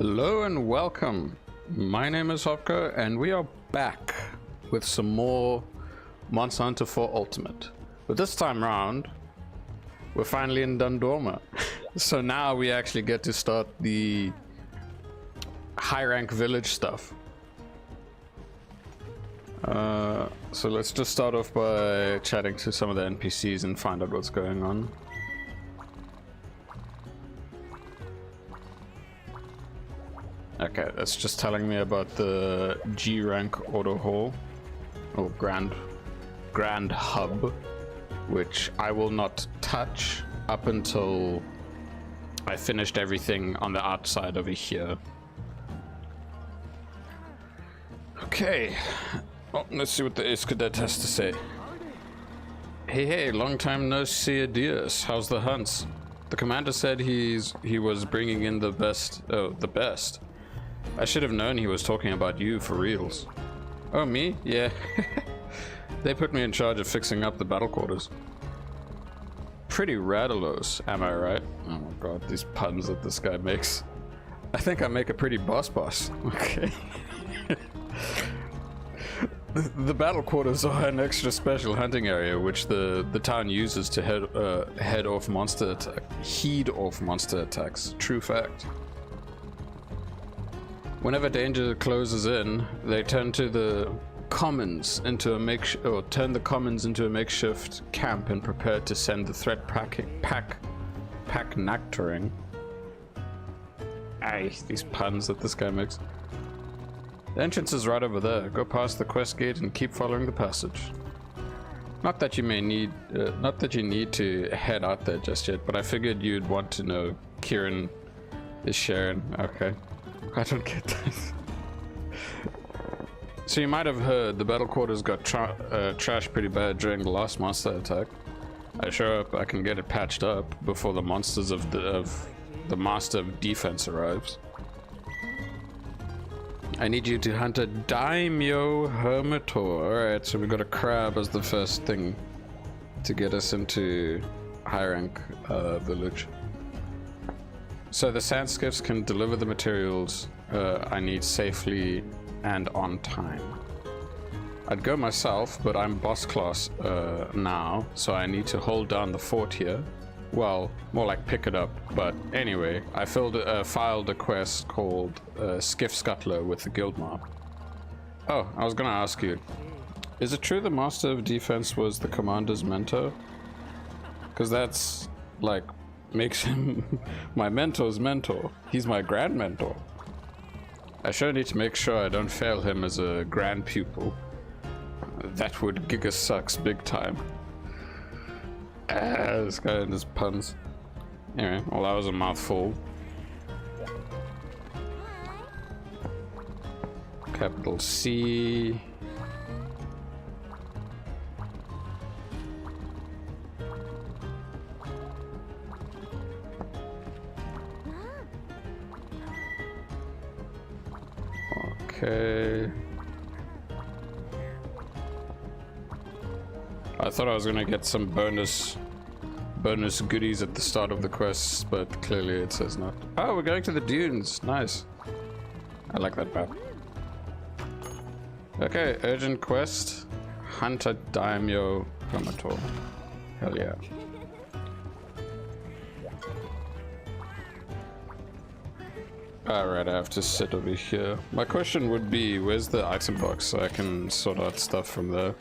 Hello and welcome. My name is Hopko and we are back with some more Monster Hunter 4 Ultimate. But this time round, we're finally in Dundorma. So now we actually get to start the high rank village stuff. So let's just start off by chatting to some of the NPCs and find out what's going on. Okay, that's just telling me about the G rank auto haul or grand hub, which I will not touch up until I finished everything on the outside over here. Okay, well, let's see what the Ace Cadet has to say. Hey, long time no see, Adias. How's the hunts? The commander said he was bringing in the best. Oh, the best. I should have known he was talking about you for reals. Oh, me? Yeah. They put me in charge of fixing up the battle quarters. Pretty radalos, am I right? Oh my god, these puns that this guy makes. I think I make a pretty boss. Okay. The battle quarters are an extra special hunting area which the town uses to head off monster attacks. True fact. Whenever danger closes in, they turn the commons into a makeshift camp and prepare to send the threat pack nectaring. Aye, these puns that this guy makes. The entrance is right over there. Go past the quest gate and keep following the passage. Not that you need to head out there just yet, but I figured you'd want to know. Kieran is sharing. Okay. I don't get this. So you might have heard the battle quarters got trashed pretty bad during the last monster attack. I show up, I can get it patched up before the monsters of the master of defense arrives. I need you to hunt a daimyo hermitor. Alright, so we got a crab as the first thing to get us into high rank village. So the sand skiffs can deliver the materials I need safely and on time. I'd go myself, but I'm boss class now, so I need to hold down the fort here. Well, more like pick it up, but anyway, I filed a quest called Skiff Scuttler with the guild mob. Oh, I was gonna ask you, is it true the Master of Defense was the commander's mentor? Because that's, like, makes him my mentor's mentor. He's my grand mentor. I sure need to make sure I don't fail him as a grand pupil. That would giga sucks big time. This guy and his puns. Anyway, well, that was a mouthful. Capital C. Okay. I thought I was gonna get some bonus goodies at the start of the quests, but clearly it says not. Oh, we're going to the dunes. Nice. I like that map. Okay, urgent quest. Hunt a daimyo hermitor. Hell yeah. Alright, I have to sit over here. My question would be, where's the item box so I can sort out stuff from there?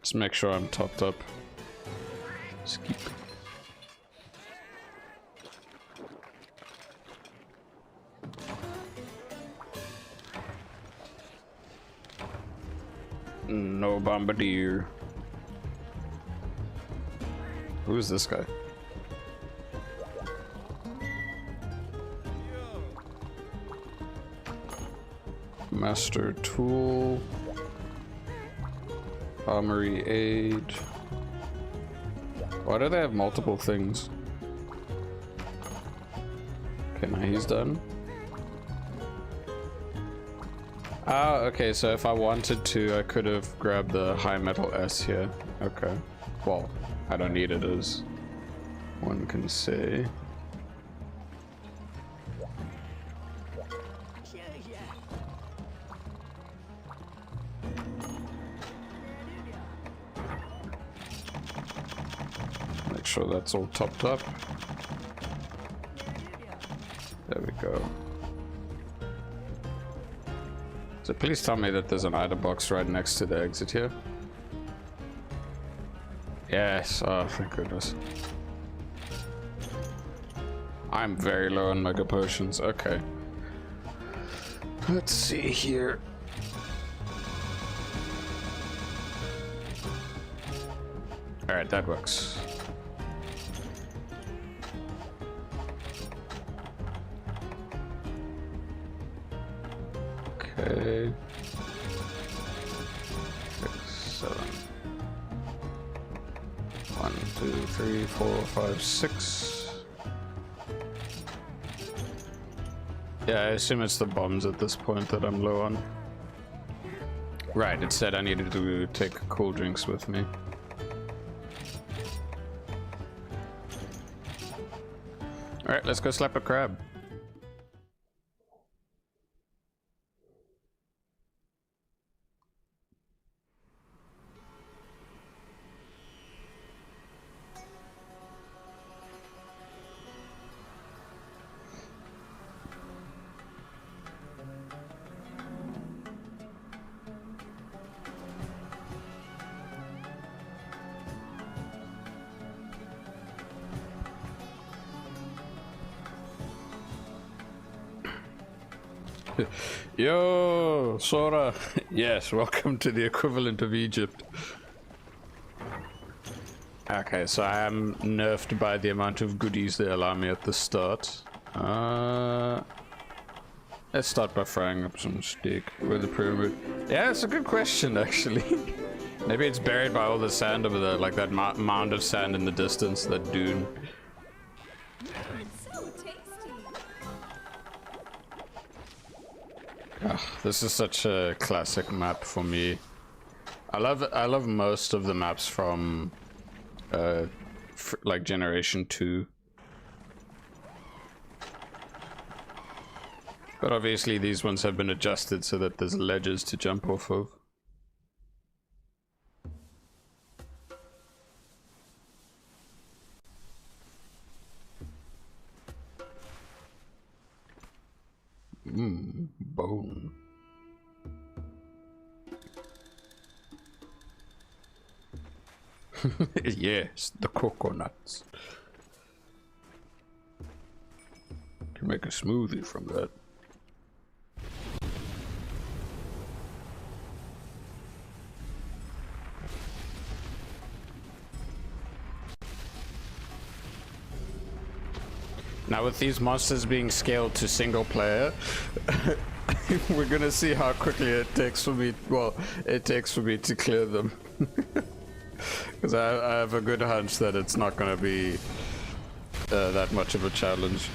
Just make sure I'm topped up. Skip. No bombardier. Who is this guy? Master tool, armory aid. Why do they have multiple things? Okay, now he's done. Ah, okay, so if I wanted to, I could have grabbed the high metal S here. Okay, well, I don't need it as one can say. Make sure that's all topped up. There we go. So please tell me that there's an item box right next to the exit here. Yes, oh thank goodness. I'm very low on mega potions, okay. Let's see here. Alright, that works. Okay. 6, 7. 1, 2, 3, 4, 5, 6. Yeah, I assume it's the bombs at this point that I'm low on. Right, it said I needed to take cool drinks with me. Alright, let's go slap a crab. Yo, Sora. Yes, welcome to the equivalent of Egypt. Okay, so I am nerfed by the amount of goodies they allow me at the start. Let's start by frying up some steak with the pyramid. Yeah, it's a good question, actually. Maybe it's buried by all the sand over there, like that mound of sand in the distance, that dune. Oh, this is such a classic map for me. I love most of the maps from like Generation 2. But obviously these ones have been adjusted so that there's ledges to jump off of. Bone. Yes, the coconuts. Can make a smoothie from that. Now with these monsters being scaled to single player, we're gonna see how quickly it takes for me, to clear them. Because I have a good hunch that it's not gonna be that much of a challenge.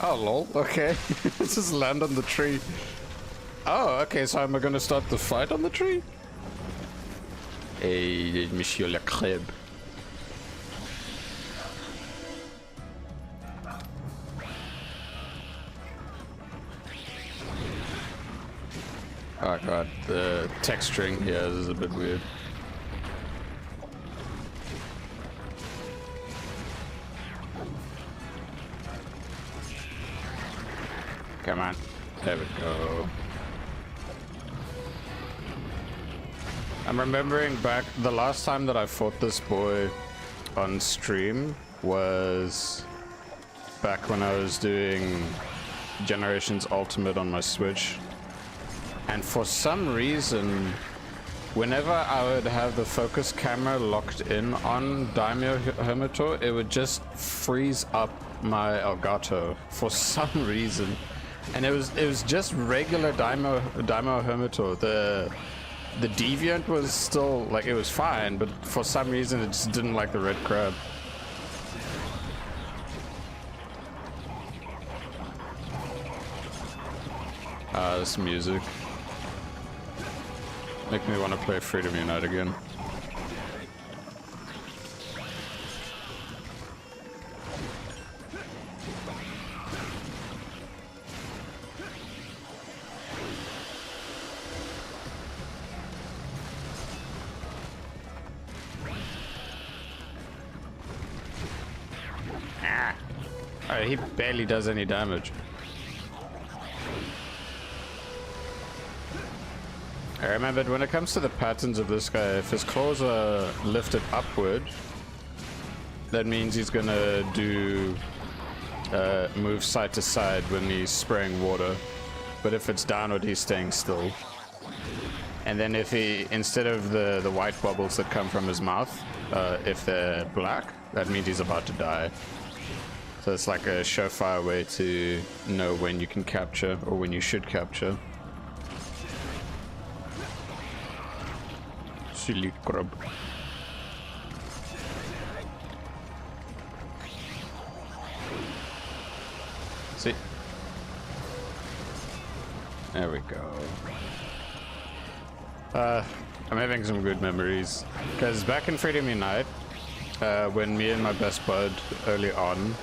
Oh lol, okay. Let's just land on the tree. Oh, okay, so am I gonna start the fight on the tree? Hey, Monsieur le Crêpe. Oh god, the texturing here is a bit weird. Come on, there we go. I'm remembering back, the last time that I fought this boy on stream was back when I was doing Generations Ultimate on my Switch. And for some reason, whenever I would have the focus camera locked in on Daimyo Hermitor, it would just freeze up my Elgato for some reason. And it was just regular Daimyo Hermitor. The Deviant was still, like, it was fine, but for some reason it just didn't like the red crab. This music. Make me want to play Freedom Unite again. he barely does any damage. I remembered when it comes to the patterns of this guy, if his claws are lifted upward, that means he's gonna do move side to side when he's spraying water. But if it's downward, he's staying still. And then if he, instead of the white bubbles that come from his mouth, if they're black, that means he's about to die. So it's like a surefire way to know when you can capture or when you should capture. Silly crab. See? There we go. I'm having some good memories. Because back in Freedom Unite, when me and my best bud early on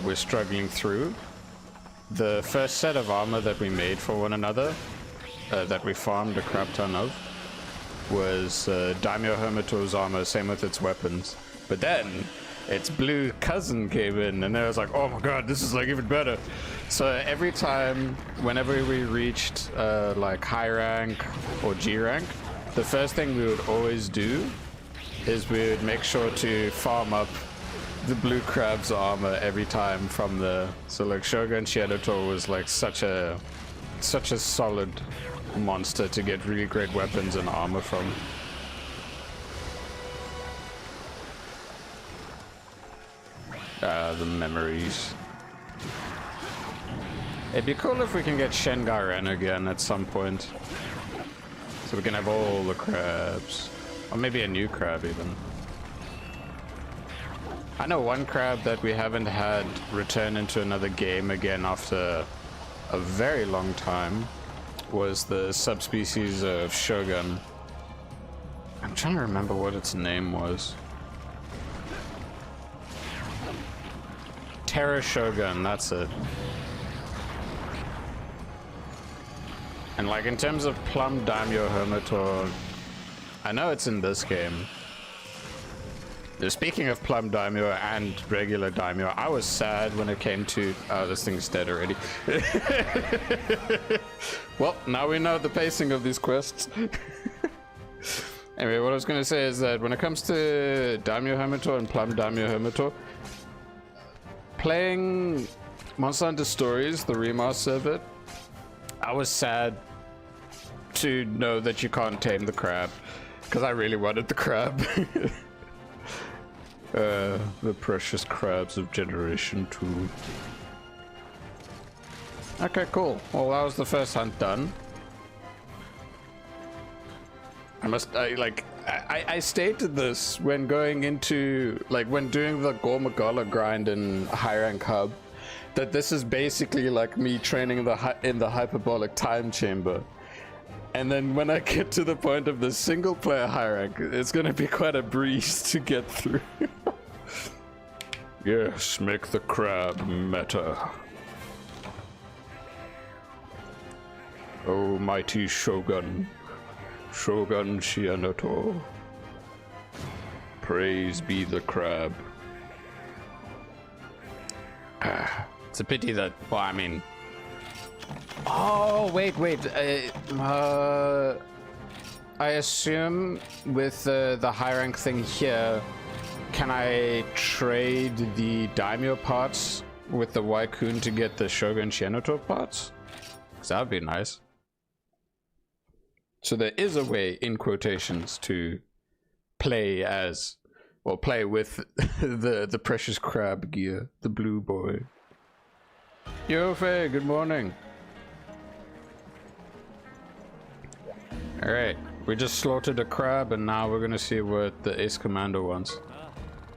were struggling through, the first set of armor that we made for one another, that we farmed a crap ton of, was Daimyo Hermito's armor, same with its weapons. But then its blue cousin came in and I was like, oh my god, this is like even better. So every time, whenever we reached like high rank or G rank, the first thing we would always do is we would make sure to farm up the blue crab's armor every time from the, so like Shogun Shiadoto was like such a solid monster to get really great weapons and armor from. The memories. It'd be cool if we can get Shengaren again at some point. So we can have all the crabs. Or maybe a new crab even. I know one crab that we haven't had return into another game again after a very long time was the subspecies of Shogun. I'm trying to remember what its name was. Terra Shogun, that's it. And like in terms of Plum Daimyo Hermitaur, I know it's in this game. Speaking of Plum Daimyo and regular Daimyo, I was sad when it came to... Oh, this thing's dead already. Well, now we know the pacing of these quests. Anyway, what I was going to say is that when it comes to Daimyo Hermitaur and Plum Daimyo Hermitaur, playing Monster Hunter Stories, the remaster of it, I was sad to know that you can't tame the crab, because I really wanted the crab. The precious crabs of Generation 2. Okay, cool. Well, that was the first hunt done. I stated this when going into, like, when doing the Gormagala grind in high rank hub, that this is basically like me training in the hyperbolic time chamber. And then when I get to the point of the single player high rank, it's gonna be quite a breeze to get through. Yes, make the crab meta. Oh, mighty Shogun. Shogun Shianoto. Praise be the crab. It's a pity that, well, I mean... Oh, wait. I assume with the high rank thing here, can I trade the Daimyo parts with the Waikun to get the Shogun Shianoto parts? Because that would be nice. So there is a way, in quotations, to play as, or play with the precious crab gear, the blue boy. Yo, Faye, good morning. Alright, we just slaughtered a crab and now we're gonna see what the Ace Commander wants.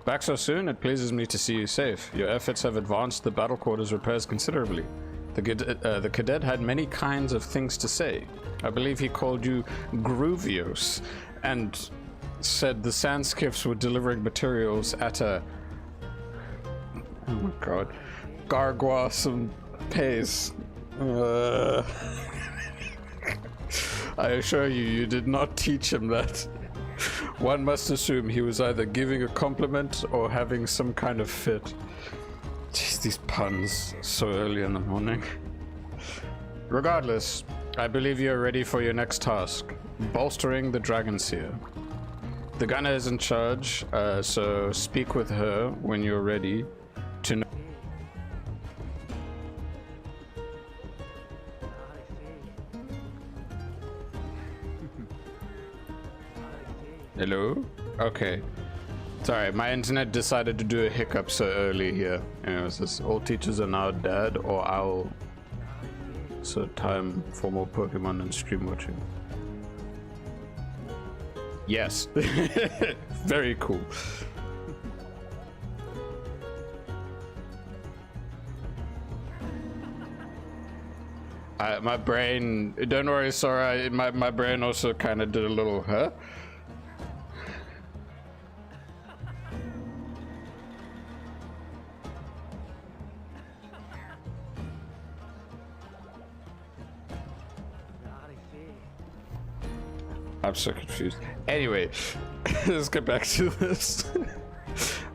Back so soon, it pleases me to see you safe. Your efforts have advanced the battle quarters repairs considerably. The cadet had many kinds of things to say. I believe he called you Groovios and said the Sandskiffs were delivering materials at a... Oh my god. Garguasum pace. I assure you, you did not teach him that. One must assume he was either giving a compliment or having some kind of fit. Jeez, these puns so early in the morning. Regardless, I believe you're ready for your next task. Bolstering the Dragon Seer. The gunner is in charge, so speak with her when you're ready to know. Hello? Okay. Sorry, my internet decided to do a hiccup so early here. Anyways, this all teachers are now dead, or I'll... So time for more Pokemon and stream watching. Yes. Very cool. My brain... Don't worry, Sora. My brain also kind of did a little, huh? I'm so confused. Anyway, let's get back to this.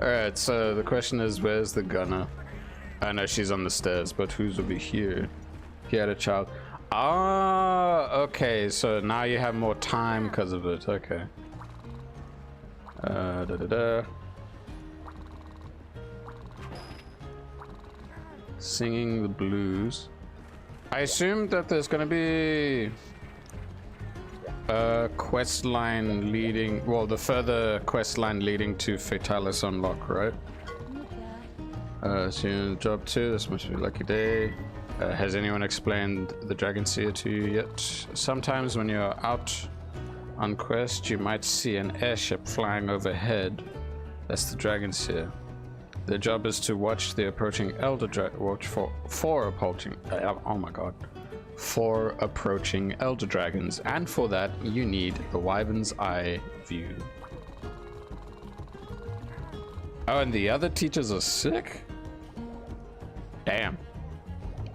Alright, so the question is, where's the gunner? I know she's on the stairs, but who's over here? He had a child. Ah, okay, so now you have more time because of it. Okay. Singing the blues. I assume that there's gonna be quest line leading, well, the further quest line leading to Fatalis unlock, right? So job 2, this must be a lucky day. Has anyone explained the Dragon Seer to you yet? Sometimes when you're out on quest, you might see an airship flying overhead. That's the Dragon Seer. Their job is to watch the approaching Elder Dragon, watch for approaching, oh my god. For approaching Elder Dragons, and for that you need the Wyvern's Eye view. Oh, and the other teachers are sick? Damn.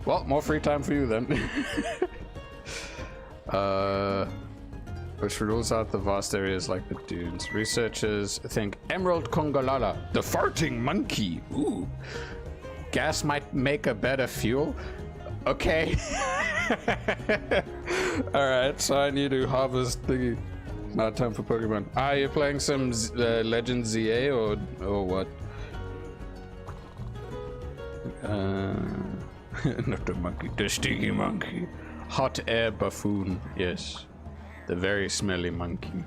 Well, more free time for you then. Which rules out the vast areas like the dunes. Researchers think Emerald Kongolala, the farting monkey. Ooh. Gas might make a better fuel. Okay. Alright, so I need to harvest thingy. Not time for Pokemon. Ah, you're playing some Legend ZA or what? Not the monkey, the sticky monkey. Hot air buffoon, yes. The very smelly monkey.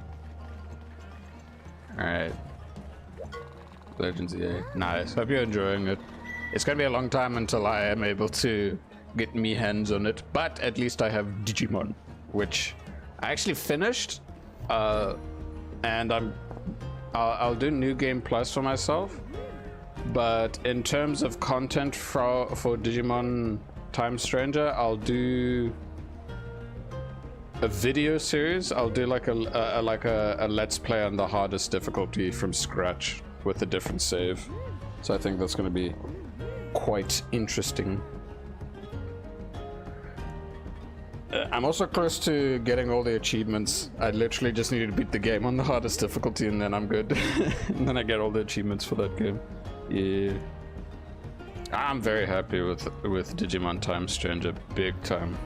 Alright. Legend ZA. Nice. Hope you're enjoying it. It's gonna be a long time until I am able to get me hands on it, but at least I have Digimon, which I actually finished, and I'll do New Game Plus for myself, but in terms of content for Digimon Time Stranger, I'll do a video series. I'll do like a let's play on the hardest difficulty from scratch with a different save, so I think that's going to be quite interesting. I'm also close to getting all the achievements. I literally just need to beat the game on the hardest difficulty and then I'm good. And then I get all the achievements for that game. Yeah. I'm very happy with Digimon Time Stranger, big time.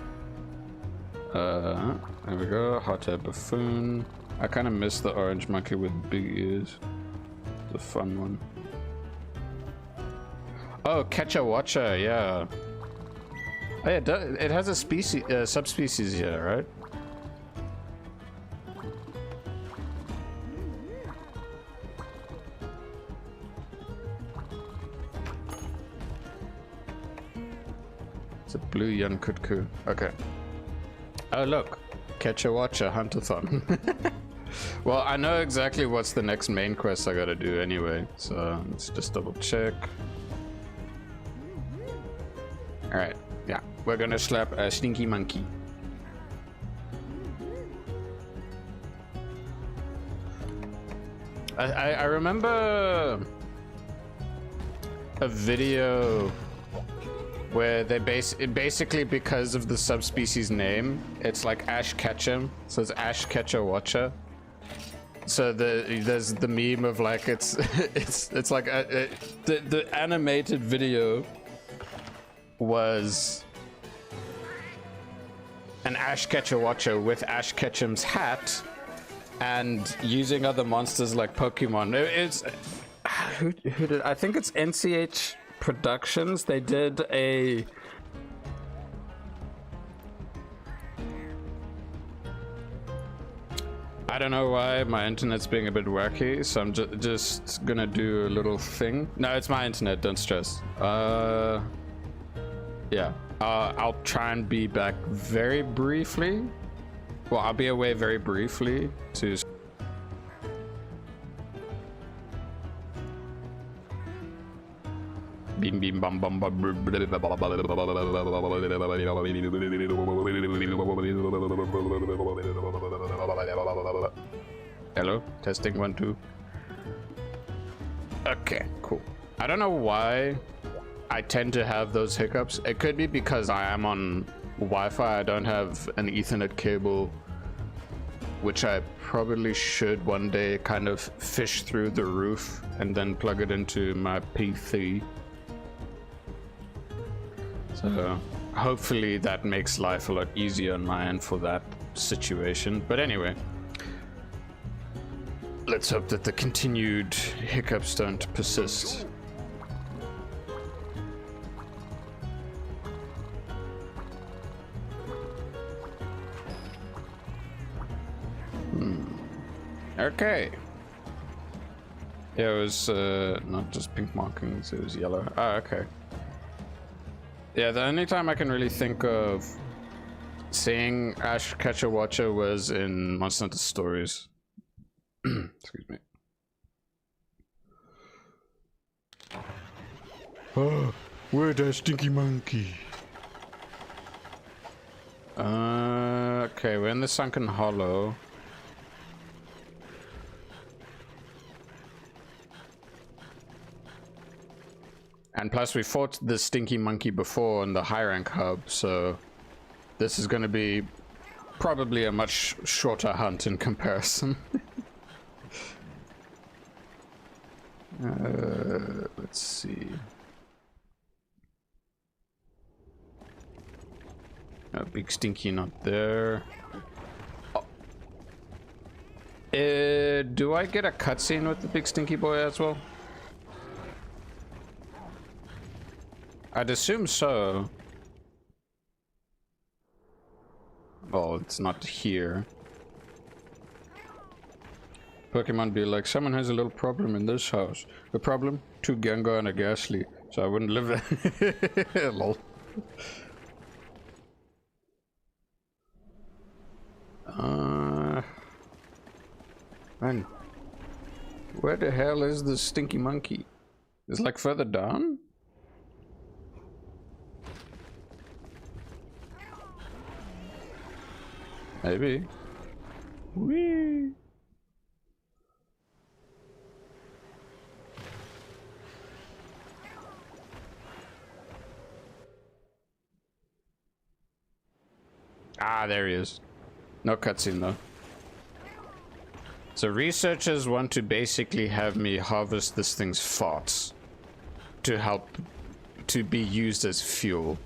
There we go, hot air buffoon. I kind of miss the orange monkey with big ears. It's a fun one. Oh, Catcher Watcher, yeah. Oh, yeah, it has a species, subspecies here, right? It's a blue Yankutku. Okay. Oh, look. Catcher Watcher, Huntathon. Well, I know exactly what's the next main quest I gotta do anyway, so let's just double check. Alright. Yeah, we're gonna slap a stinky monkey. I remember a video where they basically because of the subspecies name, it's like Ash Ketchum, so it's Ash Catcher Watcher. So there's the meme of like it's it's like the animated video was an Ash Ketchum Watcher with Ash Ketchum's hat and using other monsters like Pokemon. It's who did, I think it's NCH Productions. They did a I don't know why my internet's being a bit wacky, so I'm just gonna do a little thing. No, it's my internet, don't stress. Yeah, I'll try and be back very briefly. Well, I'll be away very briefly to... Beam beam bum bum bum. Hello, testing 1 2. Okay, cool. I don't know why I tend to have those hiccups. It could be because I am on Wi-Fi. I don't have an Ethernet cable, which I probably should one day kind of fish through the roof and then plug it into my PC. So hopefully that makes life a lot easier on my end for that situation. But anyway, let's hope that the continued hiccups don't persist. Okay. Yeah, it was not just pink markings, it was yellow. Oh, okay. Yeah, the only time I can really think of seeing Ash Ketchum Watcher was in Monster Hunter Stories. Excuse me. Oh, where's that stinky monkey? Okay, we're in the Sunken Hollow. And plus we fought the stinky monkey before in the high rank hub, so this is going to be probably a much shorter hunt in comparison. Let's see. Big stinky not there. Oh. Do I get a cutscene with the big stinky boy as well? I'd assume so. Well, it's not here. Pokemon be like, someone has a little problem in this house. The problem? 2 Gengar and a Ghastly. So I wouldn't live there. Lol. Man. Where the hell is the stinky monkey? It's like further down? Maybe. Whee! Ah, there he is. No cutscene though. So researchers want to basically have me harvest this thing's farts to help to be used as fuel.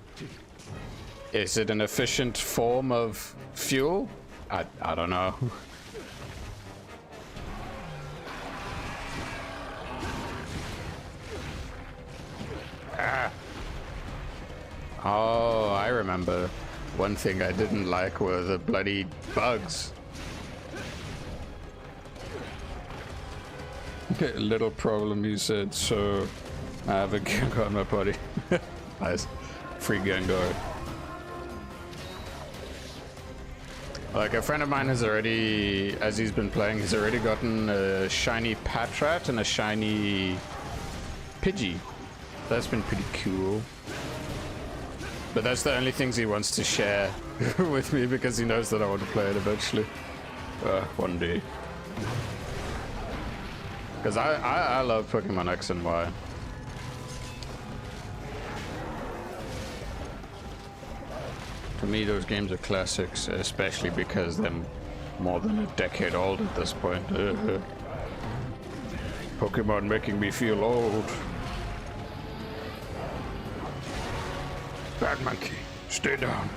Is it an efficient form of fuel? I don't know. Ah. Oh, I remember. One thing I didn't like were the bloody bugs. Little problem, you said, so I have a Gengar on my body. Nice. Free Gengar. Like, a friend of mine has already, as he's been playing, he's already gotten a shiny Patrat and a shiny Pidgey. That's been pretty cool. But that's the only things he wants to share with me because he knows that I want to play it eventually. One day. Because I love Pokemon X and Y. To me, those games are classics, especially because more than a decade old at this point. Pokemon making me feel old. Bad monkey, stay down.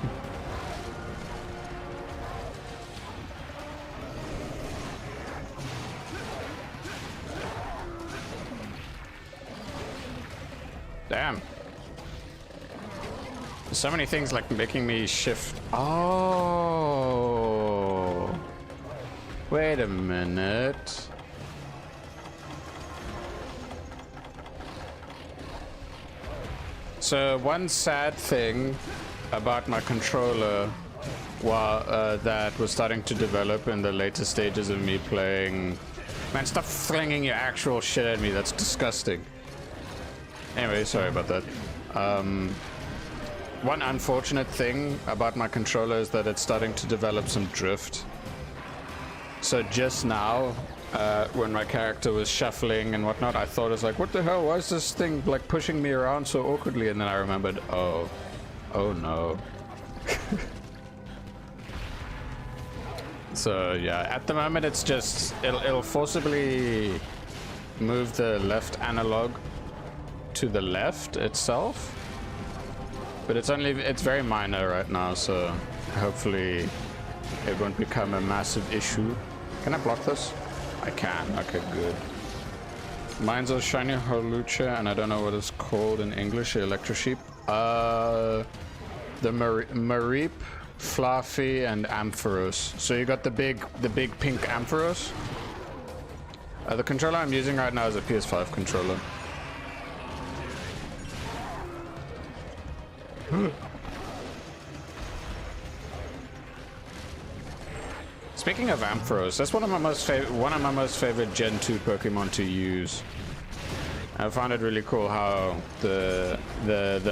Damn. So many things like making me shift. Oh. Wait a minute. So one sad thing about my controller that was starting to develop in the later stages of me playing. Man, stop flinging your actual shit at me. That's disgusting. Anyway, sorry about that. One unfortunate thing about my controller is that it's starting to develop some drift. So just now, when my character was shuffling and whatnot, I thought, it's like, what the hell? Why is this thing like pushing me around so awkwardly? And then I remembered, oh no. So yeah, at the moment it's just, it'll forcibly move the left analog to the left itself. But it's very minor right now, so hopefully it won't become a massive issue. Can I block this? I can. Okay, good. Mine's a shiny Holucha, and I don't know what it's called in English. Electro Sheep. The Mareep, Fluffy, and Ampharos. So you got the big pink Ampharos. The controller I'm using right now is a PS5 controller. Speaking of Ampharos, that's one of my most favorite Gen 2 Pokemon to use. I found it really cool how the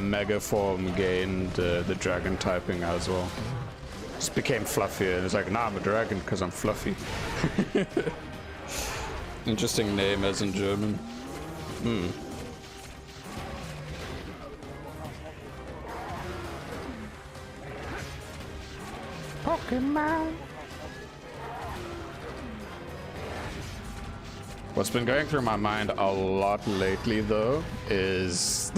Mega form gained the Dragon typing as well. Just became fluffier. It's like, nah, I'm a dragon because I'm fluffy. Interesting name as in German. Pokemon. What's been going through my mind a lot lately, though, is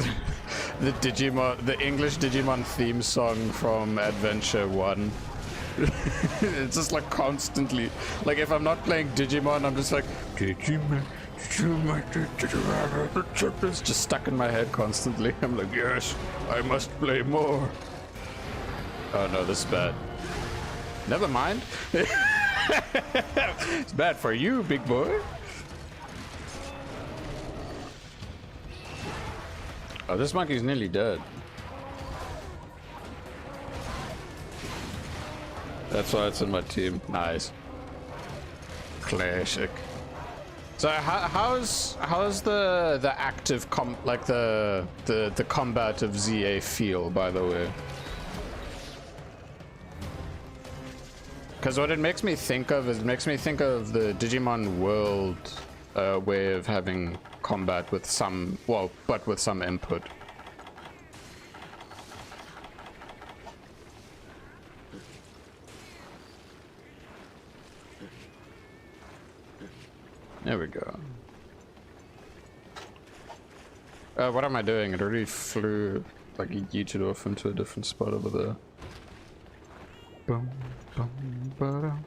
the English Digimon theme song from Adventure 1. It's just like constantly, like if I'm not playing Digimon, I'm just like, Digimon, it's just stuck in my head constantly. I'm like, yes, I must play more. Oh no, this is bad. Never mind. It's bad for you, big boy. Oh, this monkey's nearly dead. That's why it's in my team. Nice. Classic. So how's the active the combat of ZA feel, by the way? Because what it makes me think of is the Digimon World way of having combat with some, well, but with some input. There we go. What am I doing? It already flew, like, yeeted off into a different spot over there. Boom, boom, ba-dum.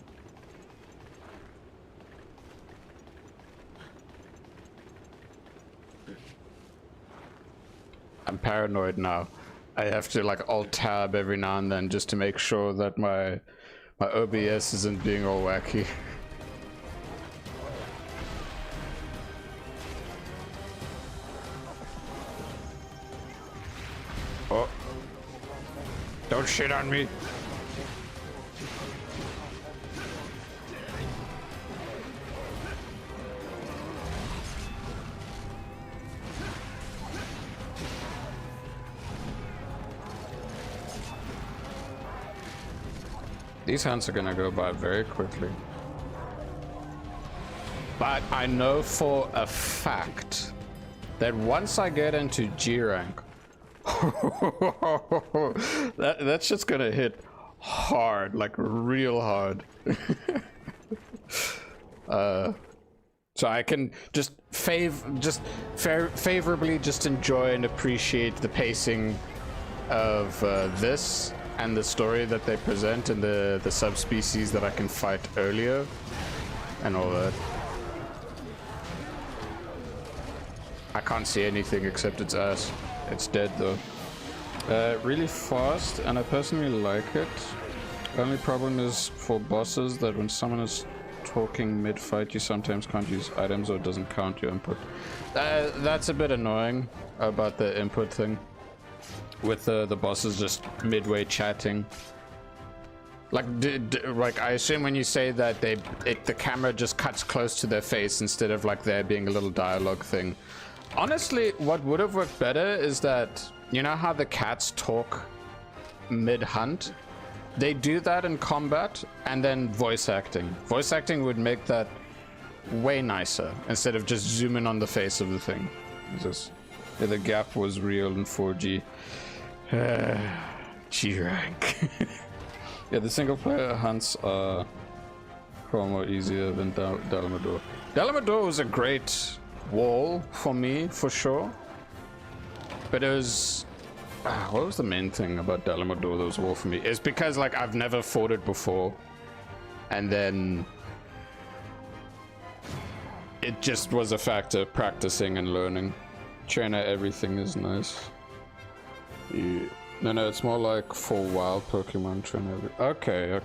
I'm paranoid now. I have to like alt-tab every now and then just to make sure that my OBS isn't being all wacky. Oh. Don't shit on me. These hunts are gonna go by very quickly. But I know for a fact that once I get into G rank, that's just gonna hit hard, like real hard. So I can just favorably just enjoy and appreciate the pacing of this and the story that they present and the subspecies that I can fight earlier and all that. I can't see anything except its ass. It's dead though. Really fast, and I personally like it. Only problem is for bosses that when someone is talking mid-fight, you sometimes can't use items or it doesn't count your input. That's a bit annoying about the input thing. With the bosses just midway chatting. Like, like I assume when you say that the camera just cuts close to their face instead of like there being a little dialogue thing. Honestly, what would have worked better is that, you know how the cats talk mid-hunt? They do that in combat and then voice acting. Voice acting would make that way nicer instead of just zooming on the face of the thing. Just, yeah, the gap was real in 4G. G rank. Yeah, the single player hunts are far more easier than Dalamador. Dalamador was a great wall for me, for sure. But it was... what was the main thing about Dalamador that was war for me? It's because, like, I've never fought it before. And then... it just was a factor, practicing and learning. Trainer everything is nice. Yeah. No, it's more like for wild Pokemon trainer. Okay.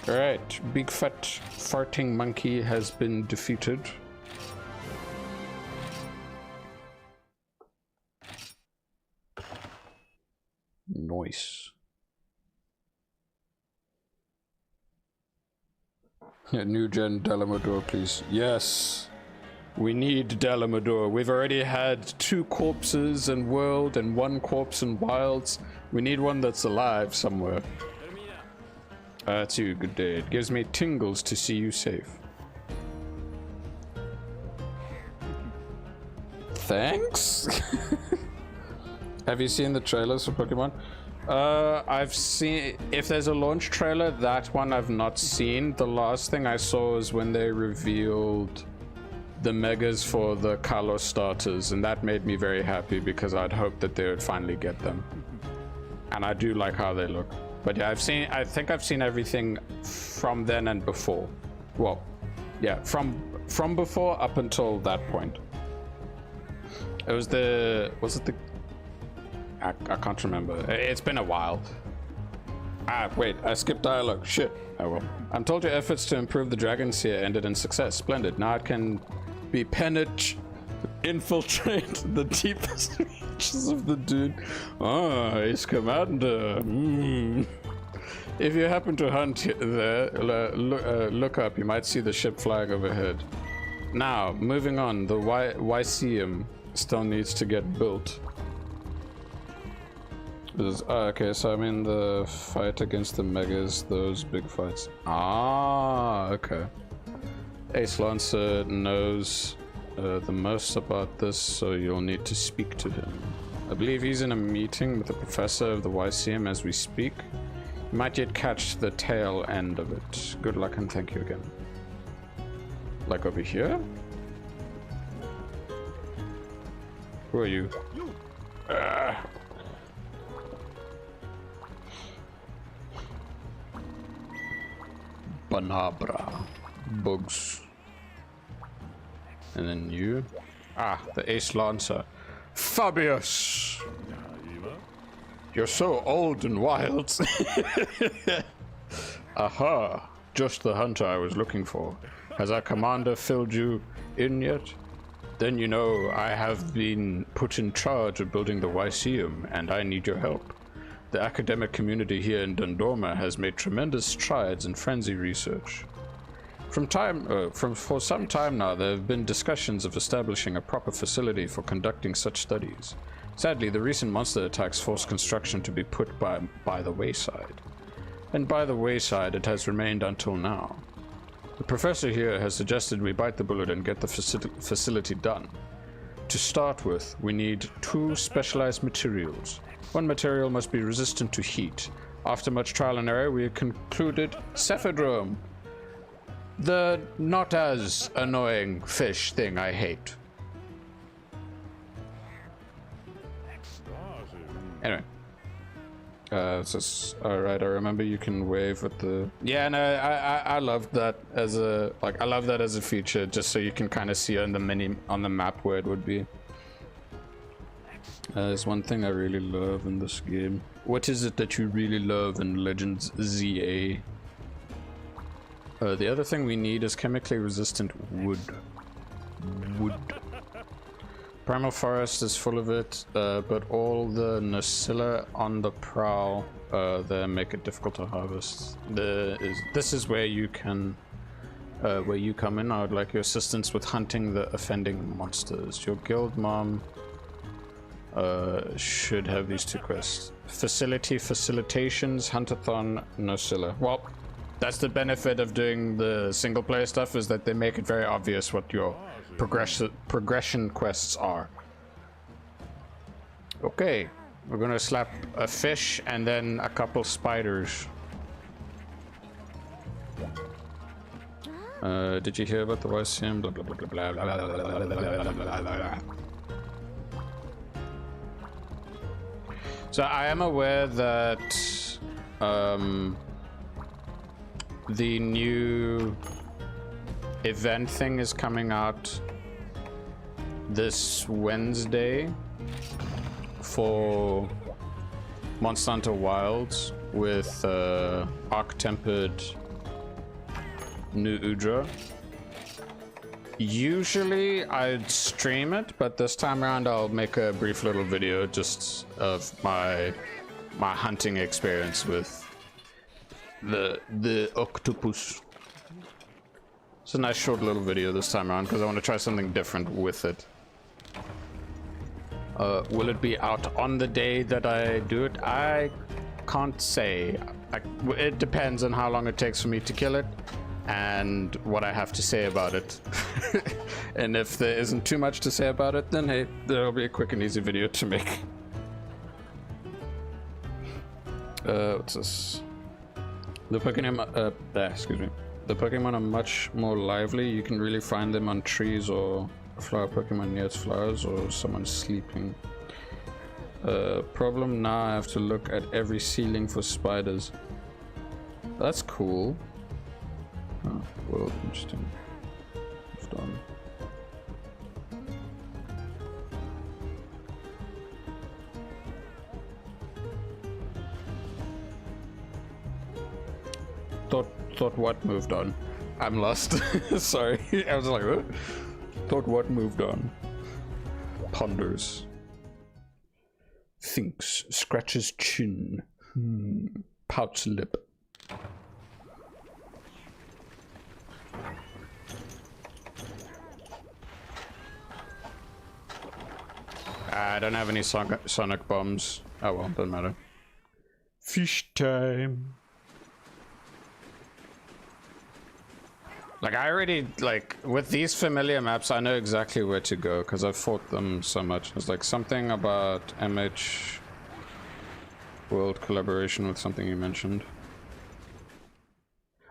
Alright, big fat farting monkey has been defeated. Nice. Yeah, new gen Dalamador, please. Yes! We need Dalamador. We've already had 2 corpses in World and 1 corpse in Wilds. We need one that's alive somewhere. That's you, good day. It gives me tingles to see you safe. Thanks? Have you seen the trailers for Pokemon? I've seen... if there's a launch trailer, that one I've not seen. The last thing I saw was when they revealed the megas for the Kalos starters, and that made me very happy because I'd hoped that they would finally get them. And I do like how they look. But yeah, I think I've seen everything from then and before. Well, yeah, from before up until that point. It was the... was it the... I can't remember. It's been a while. Wait, I skipped dialogue. Shit. Oh well. I'm told your efforts to improve the Dragon Seer ended in success. Splendid. Now it can be infiltrate the deepest reaches of the dude. Ah, Ace Commander. If you happen to hunt there, look up. You might see the ship flying overhead. Now, moving on. The Lyceum still needs to get built. Okay, so I'm in the fight against the Megas, those big fights. Ah, okay. Ace Lancer knows the most about this, so you'll need to speak to him. I believe he's in a meeting with the professor of the YCM as we speak. You might yet catch the tail end of it. Good luck and thank you again. Like over here? Who are you? Banabra. Bugs. And then you. The Ace Lancer. Fabius! You're so old and wild. Aha! Just the hunter I was looking for. Has our commander filled you in yet? Then you know I have been put in charge of building the Lyceum, and I need your help. The academic community here in Dundorma has made tremendous strides in frenzy research. For some time now, there have been discussions of establishing a proper facility for conducting such studies. Sadly, the recent monster attacks forced construction to be put by the wayside. And by the wayside, it has remained until now. The professor here has suggested we bite the bullet and get the facility done. To start with, we need 2 specialized materials. One material must be resistant to heat, After much trial and error, we concluded Cephadrome, the not as annoying fish thing I hate. Anyway. Alright, I remember you can wave with the... Yeah, no, I love that as a... Like, I love that as a feature, just so you can kind of see on the map where it would be. There's one thing I really love in this game. What is it that you really love in Legends ZA? The other thing we need is chemically resistant wood. Primal Forest is full of it, but all the Nocilla on the prowl there make it difficult to harvest. This is where you can, where you come in. I would like your assistance with hunting the offending monsters. Your guild mom should have these two quests. Facilitations, Huntathon, Nocilla. Well, that's the benefit of doing the single player stuff, is that they make it very obvious what your progression quests are. Okay, we're gonna slap a fish and then a couple spiders. Did you hear about the YCM? Blah blah blah blah blah blah blah blah blah blah. So I am aware that the new event thing is coming out this Wednesday for Monster Hunter Wilds with Arc-Tempered New Udra. Usually I'd stream it, but this time around I'll make a brief little video just of my hunting experience with the octopus. It's a nice short little video this time around because I want to try something different with it. Will it be out on the day that I do it? I can't say. It depends on how long it takes for me to kill it and what I have to say about it. And if there isn't too much to say about it, then hey, there'll be a quick and easy video to make. What's this? The Pokemon, excuse me. The Pokemon are much more lively. You can really find them on trees or a flower Pokemon near its flowers or someone sleeping. Problem now, I have to look at every ceiling for spiders. That's cool. Oh, well, interesting. Moved on. Thought what moved on? I'm lost. Sorry. I was like, what? Thought what moved on? Ponders. Thinks. Scratches chin. Pouts lip. I don't have any sonic bombs. Oh well, doesn't matter. Fish time. Like, I already, like, with these familiar maps, I know exactly where to go, because I've fought them so much. It's like something about MH World collaboration with something you mentioned.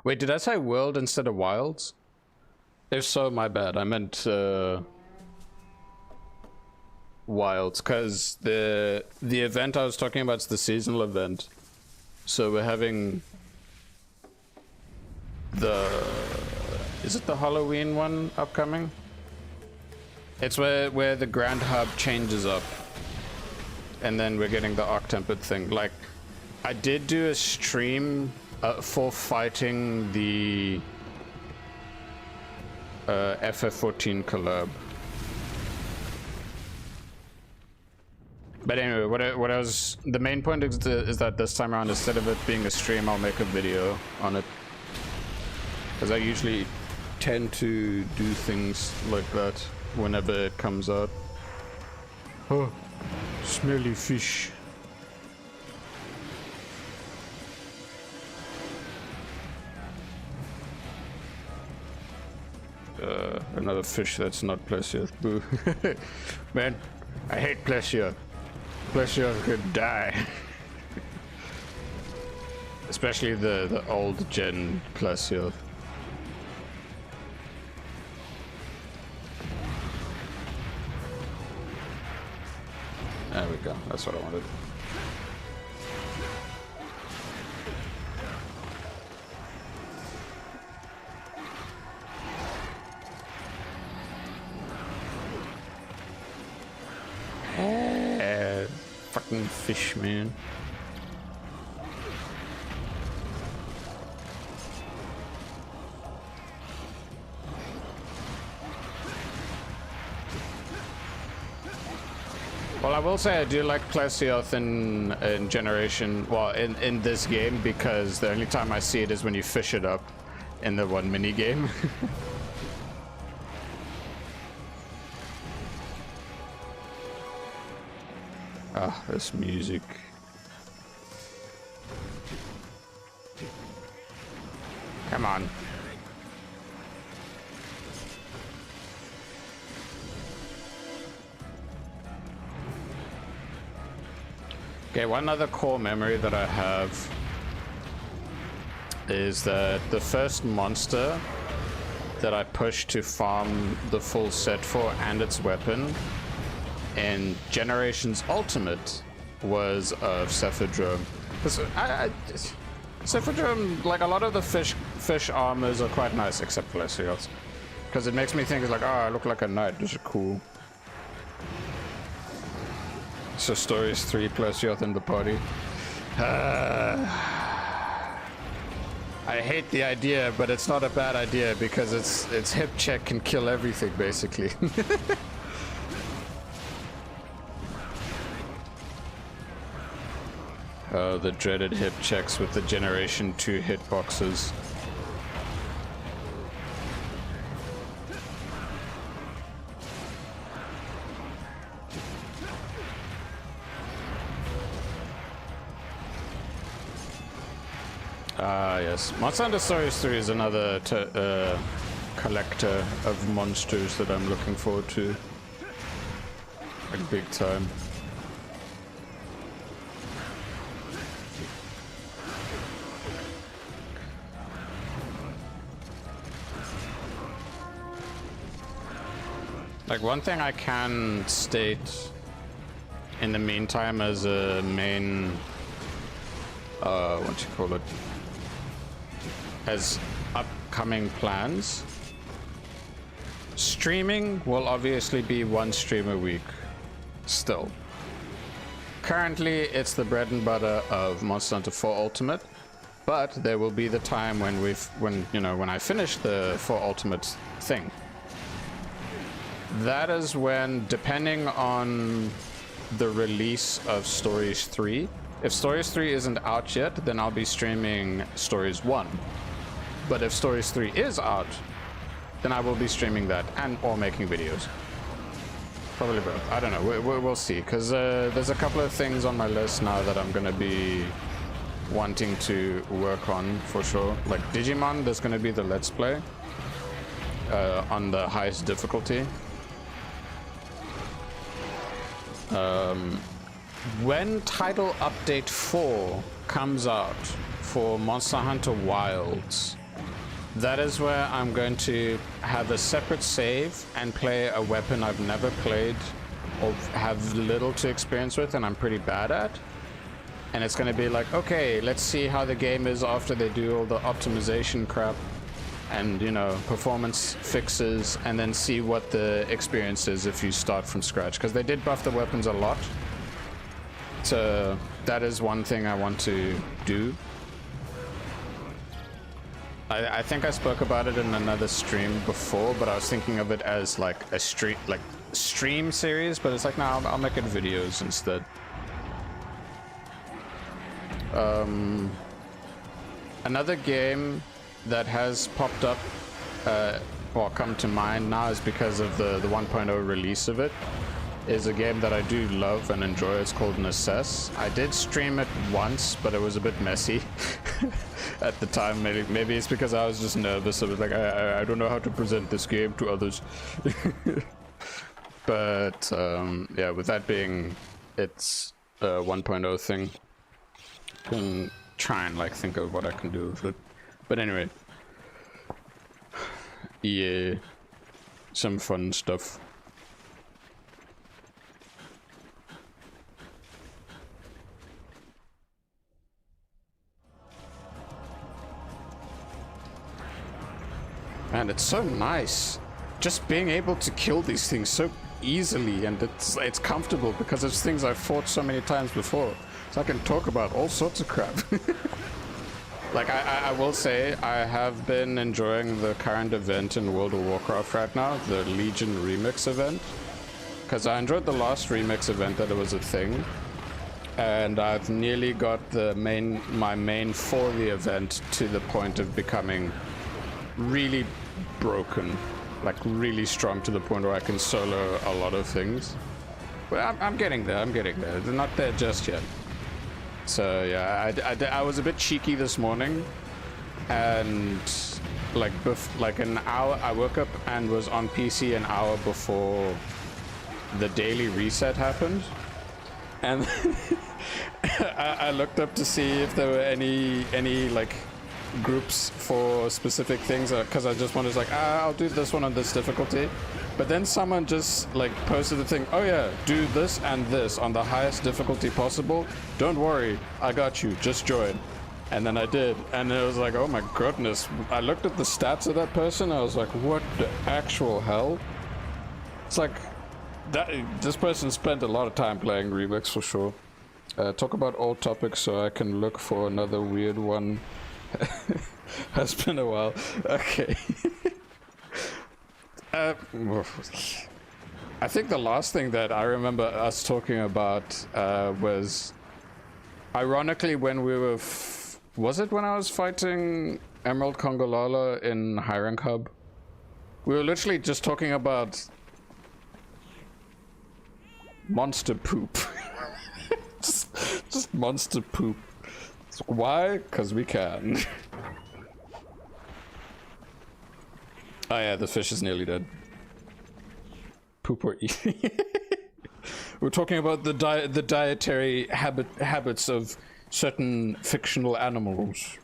Wait, did I say World instead of Wilds? If so, my bad. I meant, Wilds, because the event I was talking about is the seasonal event. So we're having the... Is it the Halloween one upcoming? It's where the Grand Hub changes up. And then we're getting the Arc-Tempered thing. Like, I did do a stream for fighting the FF14 collab. But anyway, what I was... The main point is that this time around, instead of it being a stream, I'll make a video on it. Because I usually tend to do things like that whenever it comes out. Oh, smelly fish. Another fish that's not Pleasure. Boo. Man, I hate Pleasure. Pleasure could die. Especially the old gen Glacial. There we go, that's what I wanted. Fucking fish, man. Well, I will say I do like Plesioth in Generation, well, in this game, because the only time I see it is when you fish it up in the one mini game. Ah, this music. Come on. Okay, one other core memory that I have is that the first monster that I pushed to farm the full set for and its weapon in Generations Ultimate was of Cephadrome. Cephadrome, like a lot of the fish armors are quite nice, except Glacials. Because it makes me think, it's like, oh, I look like a knight, this is cool. So Stories 3 plus Yoth in the party. I hate the idea, but it's not a bad idea because its hip check can kill everything, basically. Oh, the dreaded hip checks with the Generation 2 hitboxes. Ah, yes. Monster Hunter Stories 3 is another collector of monsters that I'm looking forward to. Like, big time. Like, one thing I can state in the meantime as a main, what do you call it? As upcoming plans. Streaming will obviously be one stream a week. Still. Currently, it's the bread and butter of Monster Hunter 4 Ultimate, but there will be the time when I finish the 4 Ultimate thing. That is when, depending on the release of Stories 3, if Stories 3 isn't out yet, then I'll be streaming Stories 1. But if Stories 3 is out, then I will be streaming that or making videos. Probably both. I don't know. We'll see. Because there's a couple of things on my list now that I'm going to be wanting to work on for sure. Like Digimon, there's going to be the Let's Play on the highest difficulty. When Title Update 4 comes out for Monster Hunter Wilds, that is where I'm going to have a separate save and play a weapon I've never played or have little to experience with and I'm pretty bad at. And it's going to be like, okay, let's see how the game is after they do all the optimization crap and, you know, performance fixes, and then see what the experience is if you start from scratch. Because they did buff the weapons a lot. So that is one thing I want to do. I think I spoke about it in another stream before, but I was thinking of it as like a stream series, but it's like, no, I'll make it videos instead. Another game that has popped up, or come to mind now, is because of the 1.0 release of it, is a game that I do love and enjoy. It's called Necess. I did stream it once, but it was a bit messy at the time. Maybe it's because I was just nervous. I was like, I don't know how to present this game to others. But yeah, with that being its 1.0 thing, you can try and like think of what I can do with it. But anyway, yeah, some fun stuff. Man, it's so nice just being able to kill these things so easily, and it's comfortable because it's things I've fought so many times before, so I can talk about all sorts of crap. Like I will say I have been enjoying the current event in World of Warcraft right now, the Legion remix event, because I enjoyed the last remix event that it was a thing, and I've nearly got my main for the event to the point of becoming really broken, like really strong, to the point where I can solo a lot of things. Well, I'm getting there. They're not there just yet. So yeah, I was a bit cheeky this morning, and like an hour, I woke up and was on PC an hour before the daily reset happened, and I looked up to see if there were any like groups for specific things, because I just wanted, like, I'll do this one on this difficulty. But then someone just like posted the thing, oh yeah, do this and this on the highest difficulty possible, don't worry, I got you, just join. And then I did, and it was like, oh my goodness, I looked at the stats of that person, I was like, what the actual hell? It's like this person spent a lot of time playing Remix for sure. Talk about old topics so I can look for another weird one. Has been a while. Okay. I think the last thing that I remember us talking about was, ironically, when we were was it when I was fighting Emerald Kongolala in High Rank Hub? We were literally just talking about monster poop. just monster poop. Why? Because we can. Oh yeah, the fish is nearly dead. Poop or eating. We're talking about the dietary habits of certain fictional animals.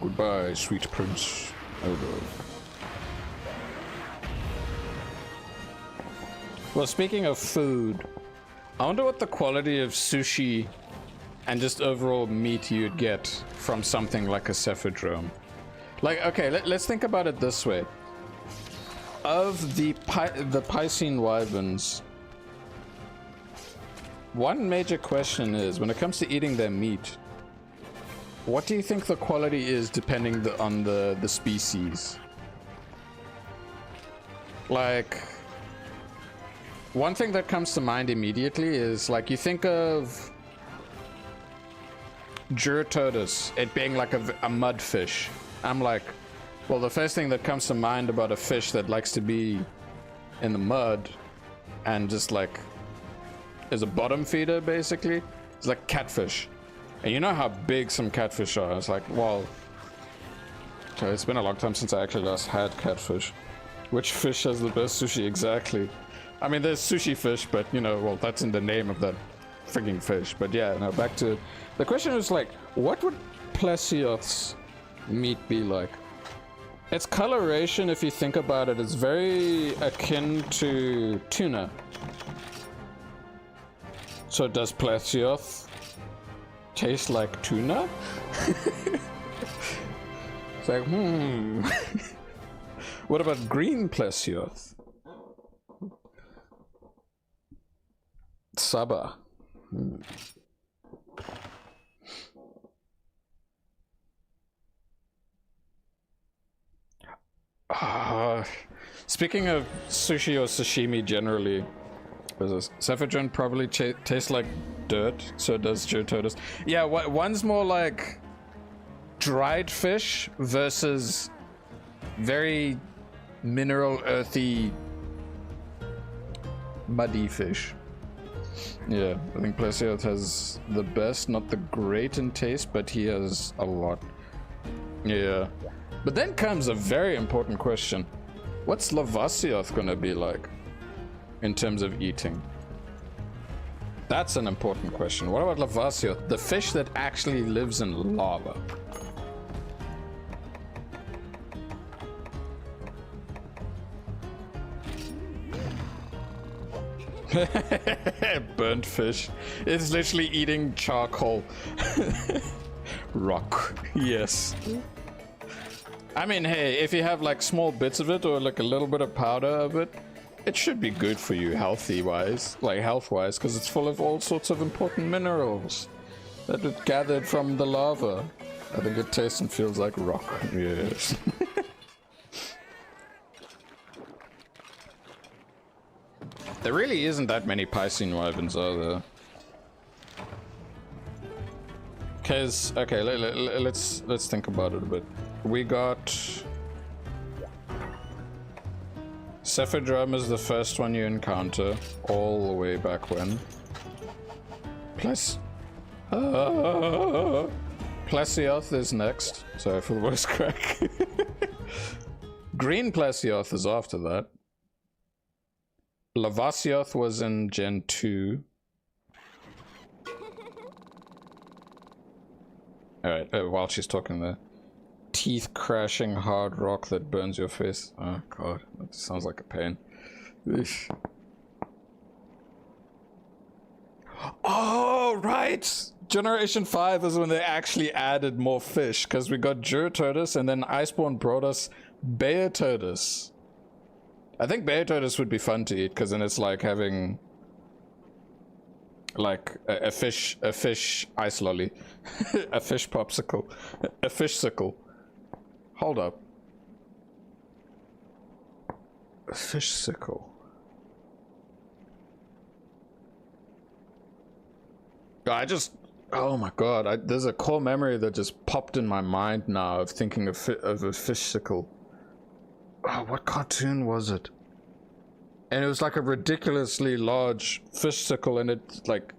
Goodbye, sweet prince. Oh no. Well, speaking of food, I wonder what the quality of sushi and just overall meat you'd get from something like a cephadrome. Like, okay, let's think about it this way. Of the Piscine wyverns, one major question is, when it comes to eating their meat, what do you think the quality is depending on the species? Like, one thing that comes to mind immediately is, like, you think of Gyrototus, it being like a mud fish. I'm like, well, the first thing that comes to mind about a fish that likes to be in the mud and just like is a bottom feeder, basically, it's like catfish. And you know how big some catfish are. It's like, well, okay, it's been a long time since I actually last had catfish. Which fish has the best sushi exactly? I mean, there's sushi fish, but you know, well, that's in the name of that frigging fish. But yeah, now back to the question is, like, what would Plesioth's meat be like? Its coloration, if you think about it, is very akin to tuna. So does Plesioth taste like tuna? It's like, What about green Plesioth? Saba. Speaking of sushi or sashimi generally, cephadrome probably tastes like dirt, so does Gyrototus. Yeah, one's more like dried fish versus very mineral, earthy, muddy fish. Yeah, I think Plesioth has the best, not the great in taste, but he has a lot. Yeah. But then comes a very important question. What's Lavasioth gonna be like in terms of eating? That's an important question. What about Lavasioth, the fish that actually lives in lava? Burnt fish. It's literally eating charcoal. Rock. Yes. I mean, hey, if you have like small bits of it or like a little bit of powder of it, it should be good for you health-wise, because it's full of all sorts of important minerals that it gathered from the lava. I think it tastes and feels like rock. Yes. There really isn't that many Piscine wyverns, are there? Cause okay, let's think about it a bit. We got Cephadrum is the first one you encounter, all the way back when. Plus, Plesioth is next. Sorry for the voice crack. Green Plesioth is after that. Lavasioth was in Gen 2. Alright, while she's talking there. Teeth crashing hard rock that burns your face. Oh god, that sounds like a pain. Eesh. Oh, right! Generation 5 is when they actually added more fish, because we got Gyroturtus and then Iceborne brought us Bearturtus. I think Bearturtus would be fun to eat, because then it's like having like a fish ice lolly. A fish popsicle. A fish sickle. Hold up. A fish sickle. Oh my god, there's a core memory that just popped in my mind now of thinking of a fish sickle. Oh, what cartoon was it? And it was like a ridiculously large fish sickle, and it like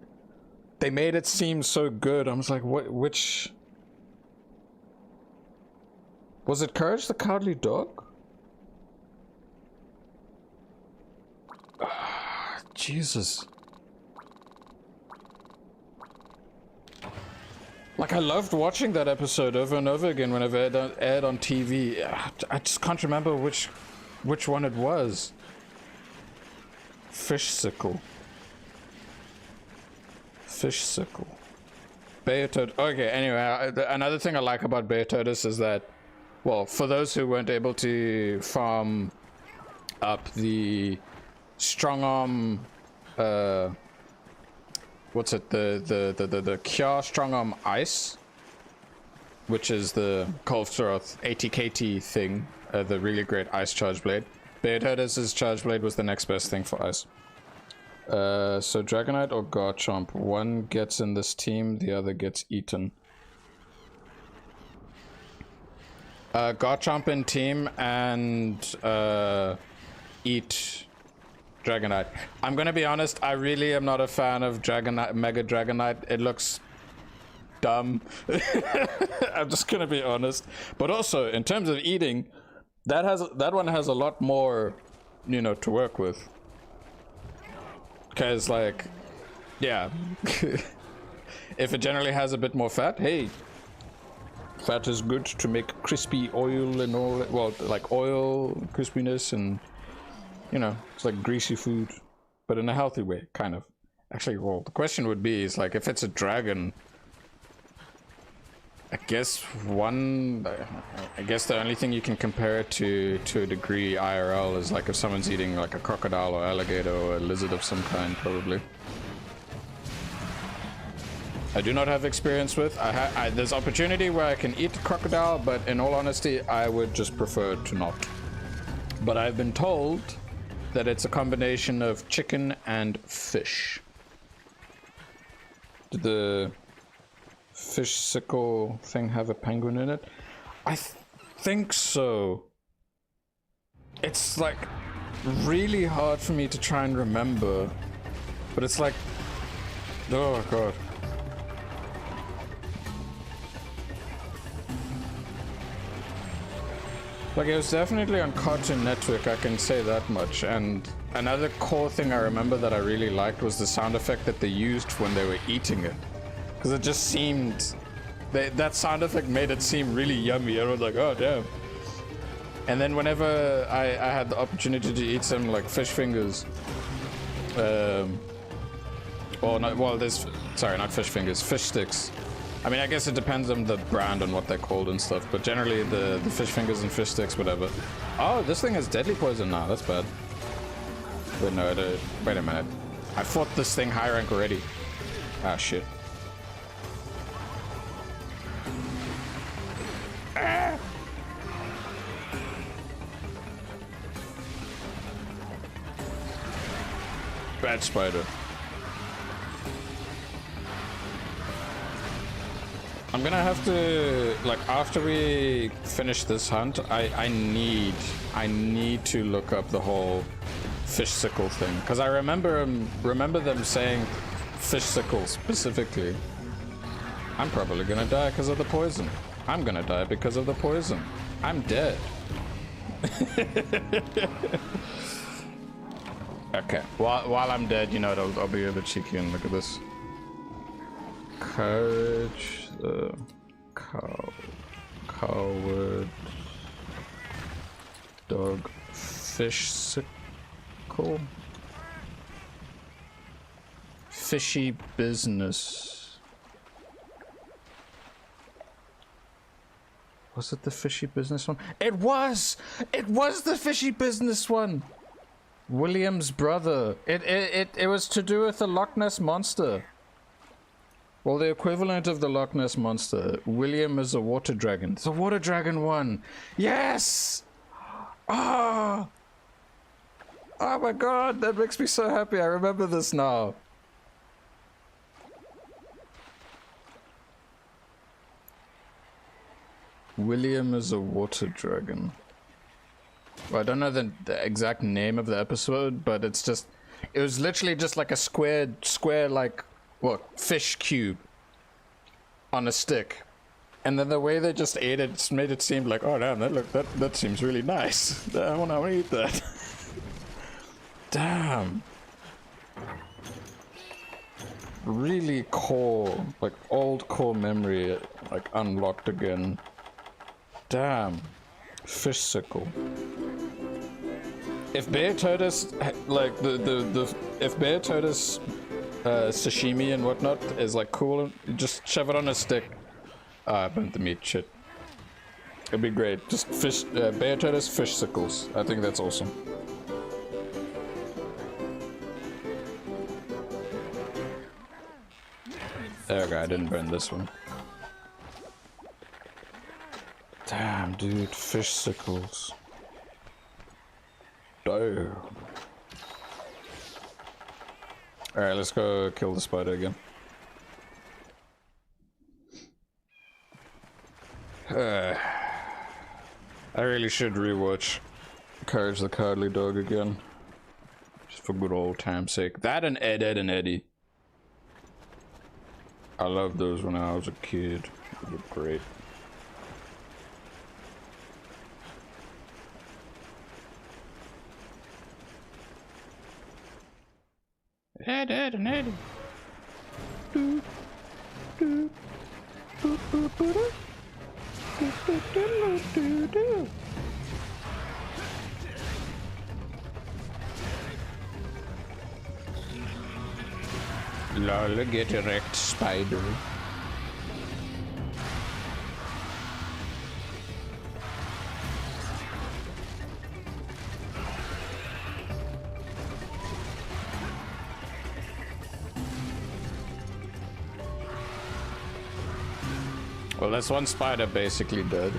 they made it seem so good. I was like, which was it? Courage the Cowardly Dog? Jesus. Like, I loved watching that episode over and over again whenever it aired on TV. I just can't remember which one it was. Fish sickle. Fish sickle. Bearturtus. Okay, anyway, another thing I like about Bearturtus is that, well, for those who weren't able to farm up the strong arm, what's it, the Kja strong arm ice, which is the Kolfstroth ATKT thing, the really great ice charge blade. Bearturtus's charge blade was the next best thing for ice. So Dragonite or Garchomp, one gets in this team, the other gets eaten. Garchomp in team and eat Dragonite. I'm gonna be honest, I really am not a fan of Dragonite, Mega Dragonite. It looks dumb. I'm just gonna be honest. But also, in terms of eating, that one has a lot more, you know, to work with. Cause like, yeah, if it generally has a bit more fat, hey, fat is good to make crispy oil and all that. Well, like oil, crispiness, and you know, it's like greasy food, but in a healthy way, kind of. Actually, well, the question would be, is like, if it's a dragon, I guess the only thing you can compare it to a degree IRL is like if someone's eating like a crocodile or alligator or a lizard of some kind, probably. I do not have experience with. There's opportunity where I can eat crocodile, but in all honesty, I would just prefer to not. But I've been told that it's a combination of chicken and fish. Did the fish sickle thing have a penguin in it? I think so. It's like really hard for me to try and remember, but it's like, oh god. Like, it was definitely on Cartoon Network, I can say that much. And another core thing I remember that I really liked was the sound effect that they used when they were eating it. Because it just seemed... that sound effect made it seem really yummy. I was like, oh, damn. And then whenever I had the opportunity to eat some, like, fish fingers... sorry, not fish fingers, fish sticks. I mean, I guess it depends on the brand and what they're called and stuff, but generally the fish fingers and fish sticks, whatever. Oh, this thing has deadly poison now, that's bad. But no, wait a minute. I fought this thing high rank already. Ah, shit. Ah! Bad spider. I'm gonna have to, like, after we finish this hunt, I need to look up the whole fish sickle thing, because I remember them saying fish sickle specifically. I'm probably gonna die because of the poison. I'm gonna die because of the poison. I'm dead. Okay, while I'm dead, you know what, I'll be a bit cheeky and look at this. Courage. Coward dog fish sickle fishy business. Was it the fishy business one? It was the fishy business one. William's brother. It was to do with the Loch Ness monster. Well, the equivalent of the Loch Ness monster. William is a water dragon. It's a water dragon one. Yes! Ah! Oh my god, that makes me so happy. I remember this now. William is a water dragon. Well, I don't know the exact name of the episode, but it's just... It was literally just like a square like... What? Fish cube on a stick, and then the way they just ate it just made it seem like, oh damn, that seems really nice. I want to eat that. Damn. Really core, like old core memory, like unlocked again. Damn. Fish sickle. If Bear Tortoise, like if Bear Tortoise sashimi and whatnot is like cool, just shove it on a stick. Ah, I burnt the meat, shit. It'd be great. Just fish, Bear Tortoise fish sickles. I think that's awesome. There we go, I didn't burn this one. Damn, dude, fish sickles. Damn. Alright, let's go kill the spider again. I really should rewatch Courage the Cowardly Dog again. Just for good old time's sake. That and Ed, Edd and Eddy. I loved those when I was a kid. They were great. Ed, Edd and Eddy. Do, do, do, do, do, do. Do, do, do, do, do. Lol, get erect, spider. Well, that's one spider basically dead.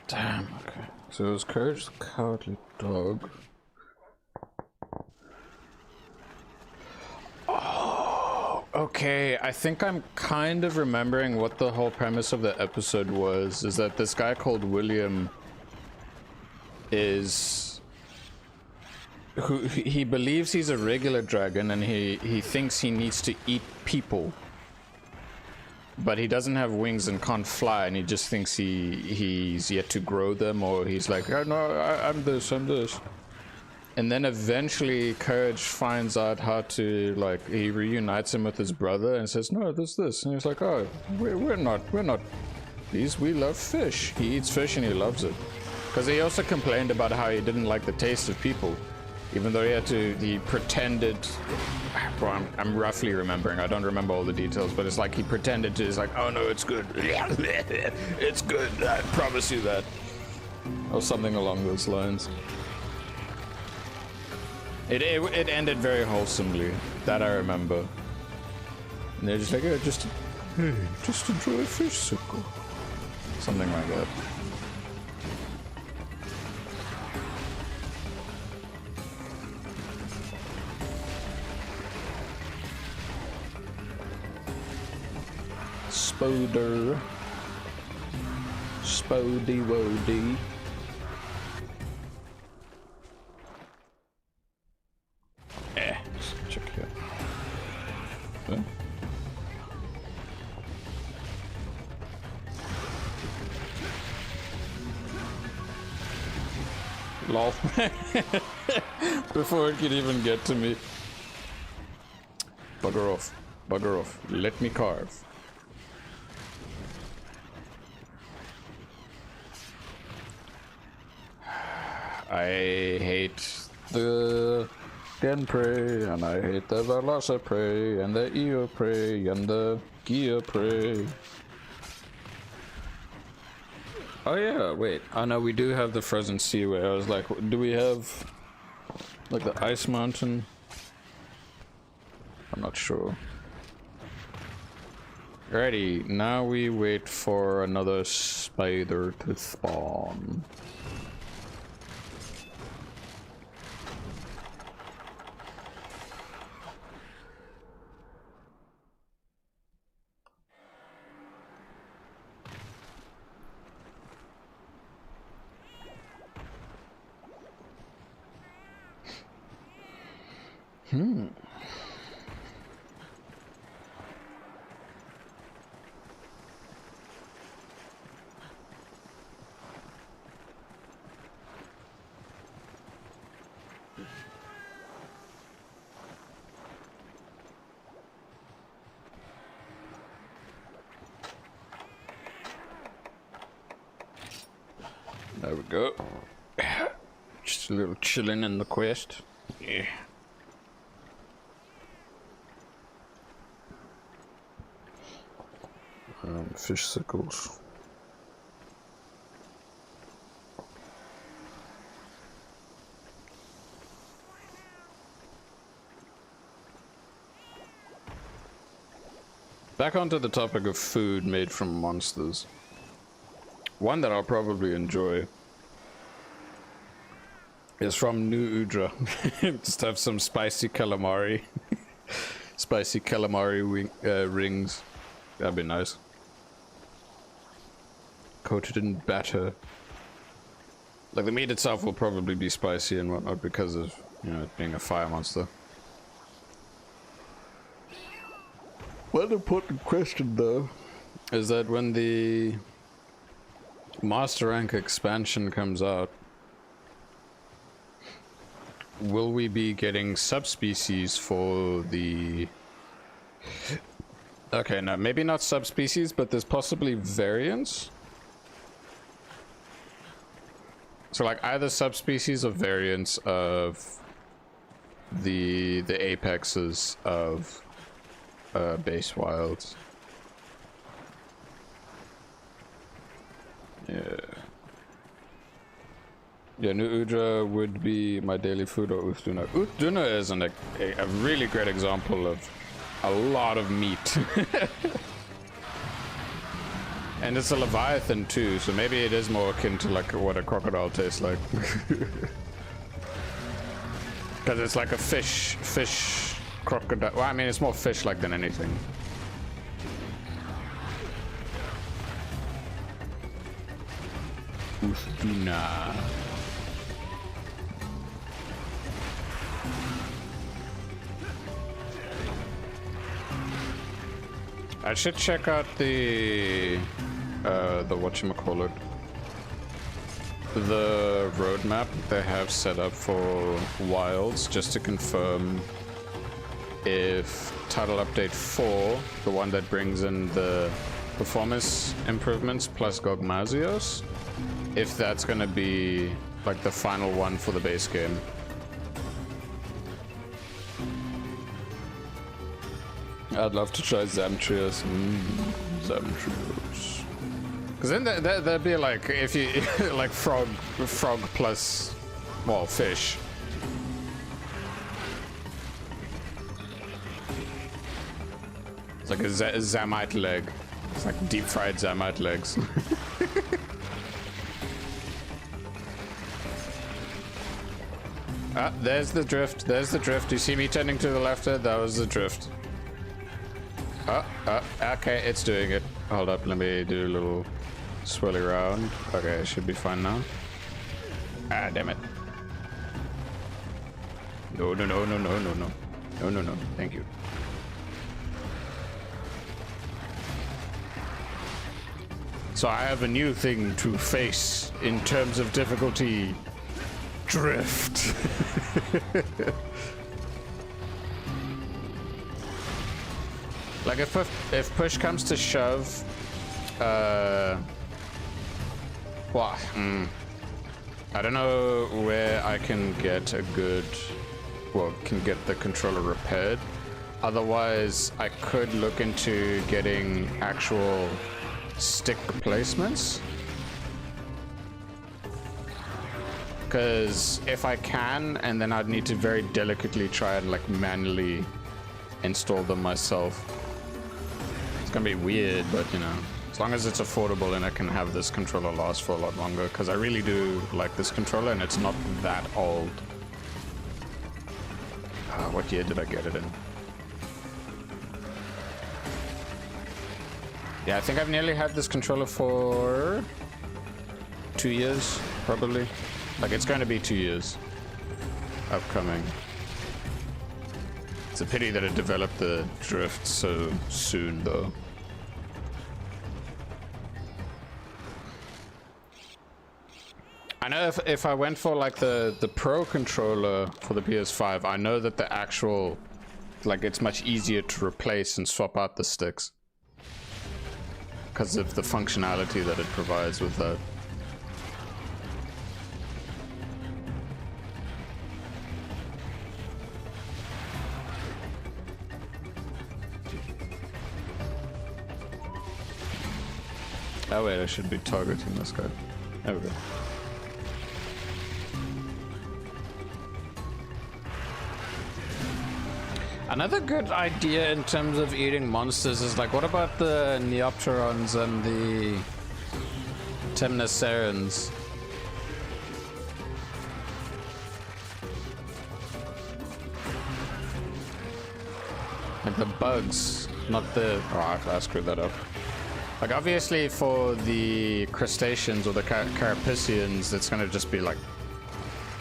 Damn, okay. So it was Courage the Cowardly Dog. Oh, okay. I think I'm kind of remembering what the whole premise of the episode was. Is that this guy called William is who he believes he's a regular dragon, and he thinks he needs to eat people, but he doesn't have wings and can't fly, and he just thinks he's yet to grow them, or he's like, oh, no, I'm this. And then eventually Courage finds out how to, like, he reunites him with his brother and says, no, this, and he's like, oh, we're not these, we love fish. He eats fish and he loves it. Because he also complained about how he didn't like the taste of people, even though he pretended, well, I'm roughly remembering, I don't remember all the details, but it's like he pretended to, it's like, oh no, it's good. It's good, I promise you that. Or something along those lines. It ended very wholesomely, that I remember. And they're just like, oh, just enjoy a fish sickle. Something like that. Spoder. Spody Wody. Check here. Huh? Lol. Before it could even get to me. Bugger off. Bugger off. Let me carve. I hate the Genprey, and I hate the Velociprey, and the Eoprey, and the Geoprey. Oh yeah, wait. Oh no, we do have the Frozen Seaway. I was like, do we have like the Ice Mountain? I'm not sure. Alrighty, now we wait for another spider to spawn. There we go. Just a little chilling in the quest. Yeah. Fish sickles. Back onto the topic of food made from monsters. One that I'll probably enjoy is from New Udra. Just have some spicy calamari. Spicy calamari rings. That'd be nice. Coated in batter. Like, the meat itself will probably be spicy and whatnot because of, you know, it being a fire monster. One important question, though, is that when the Master Rank expansion comes out, will we be getting subspecies for the... Okay, no, maybe not subspecies, but there's possibly variants? So, like, either subspecies or variants of the apexes of base wilds. Yeah. Yeah, New Udra would be my daily food, or Uthduna. Uthduna is a really great example of a lot of meat. And it's a Leviathan too, so maybe it is more akin to like what a crocodile tastes like. Because it's like a fish crocodile. Well, I mean, it's more fish-like than anything. Uthduna. I should check out the whatchamacallit. The roadmap they have set up for Wilds, just to confirm if Title Update 4, the one that brings in the performance improvements plus Gogmazios, if that's gonna be like the final one for the base game. I'd love to try Zamtrios. Zamtrios. Because then that'd be like, if you, like frog plus, well, fish. It's like a Zamite leg. It's like deep fried Zamite legs. Ah, there's the drift. There's the drift. You see me turning to the left there? That was the drift. Okay, it's doing it. Hold up, let me do a little swirly around. Okay, it should be fine now. Ah, damn it. No. No. Thank you. So I have a new thing to face in terms of difficulty. Drift. Like if push comes to shove, I don't know where I can get a good, can get the controller repaired. Otherwise, I could look into getting actual stick replacements. Because if I can, and then I'd need to very delicately try and like manually install them myself. It's gonna be weird, but you know, as long as it's affordable and I can have this controller last for a lot longer, because I really do like this controller and it's not that old. What year did I get it in? Yeah, I think I've nearly had this controller for 2 years, probably. Like, it's going to be 2 years upcoming. It's a pity that it developed the drift so soon, though. I know if I went for like the Pro controller for the PS5, I know that the actual, like, it's much easier to replace and swap out the sticks because of the functionality that it provides with that. Oh wait, I should be targeting this guy. There we go. Another good idea in terms of eating monsters is like, what about the Neopterons and the Temnocerans? Like the bugs, not the... Oh, I screwed that up. Like, obviously for the crustaceans or the carapacians, it's gonna just be like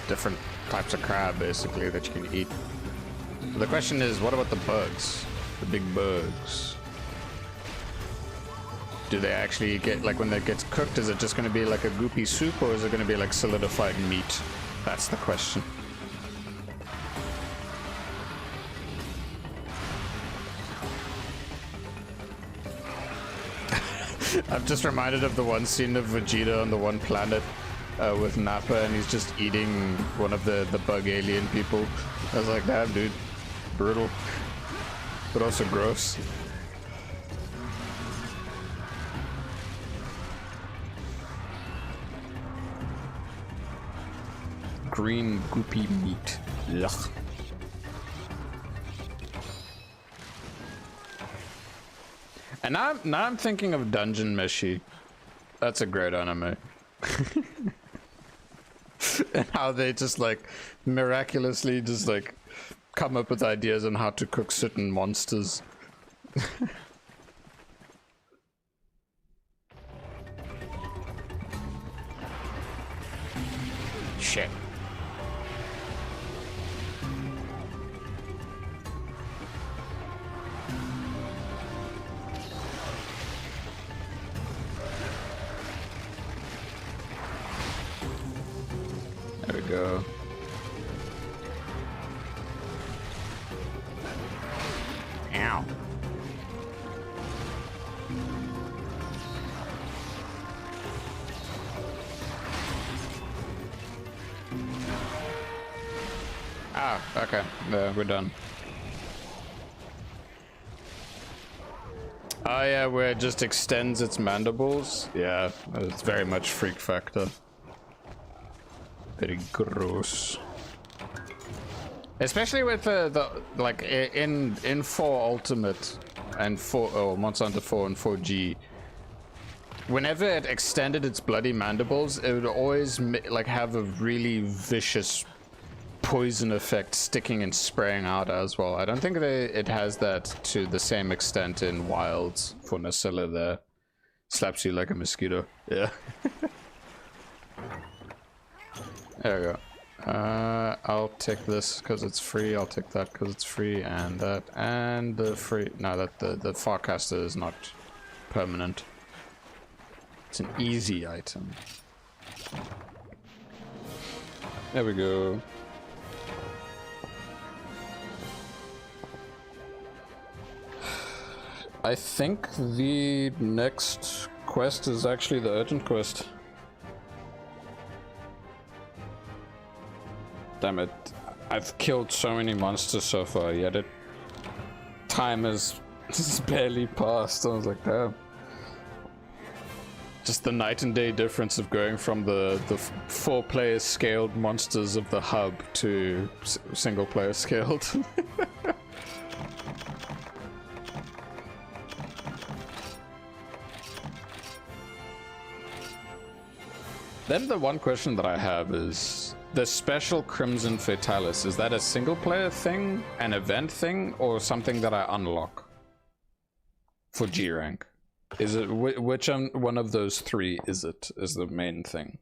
different types of crab, basically, that you can eat. But the question is, what about the bugs? The big bugs? Do they actually get, like, when that gets cooked, is it just gonna be like a goopy soup, or is it gonna be like solidified meat? That's the question. I'm just reminded of the one scene of Vegeta on the one planet with Nappa, and he's just eating one of the bug alien people. I was like, damn, dude. Brutal. But also gross. Green goopy meat. Yuck. And now I'm thinking of Dungeon Meshi. That's a great anime. And how they just like miraculously just like come up with ideas on how to cook certain monsters. Shit. Ow. Ah, okay. We're done. Oh yeah, where it just extends its mandibles. Yeah, it's very much freak factor. Very gross. Especially with the like in 4 Ultimate and 4 Monster Hunter 4 and 4G. Whenever it extended its bloody mandibles, it would always like have a really vicious poison effect sticking and spraying out as well. I don't think it has that to the same extent in Wilds for Nacilla there. Slaps you like a mosquito. Yeah. There we go. I'll take this because it's free. I'll take that because it's free, and that, and the free. No, that the Farcaster is not permanent. It's an easy item. There we go. I think the next quest is actually the urgent quest. Damn it. I've killed so many monsters so far, yet time has barely passed. I was like, damn. Just the night and day difference of going from the 4-player scaled monsters of the hub to single player scaled. Then the one question that I have is, the special Crimson Fatalis, is that a single player thing, an event thing, or something that I unlock for G rank? Is it, which one of those 3 is it, is the main thing?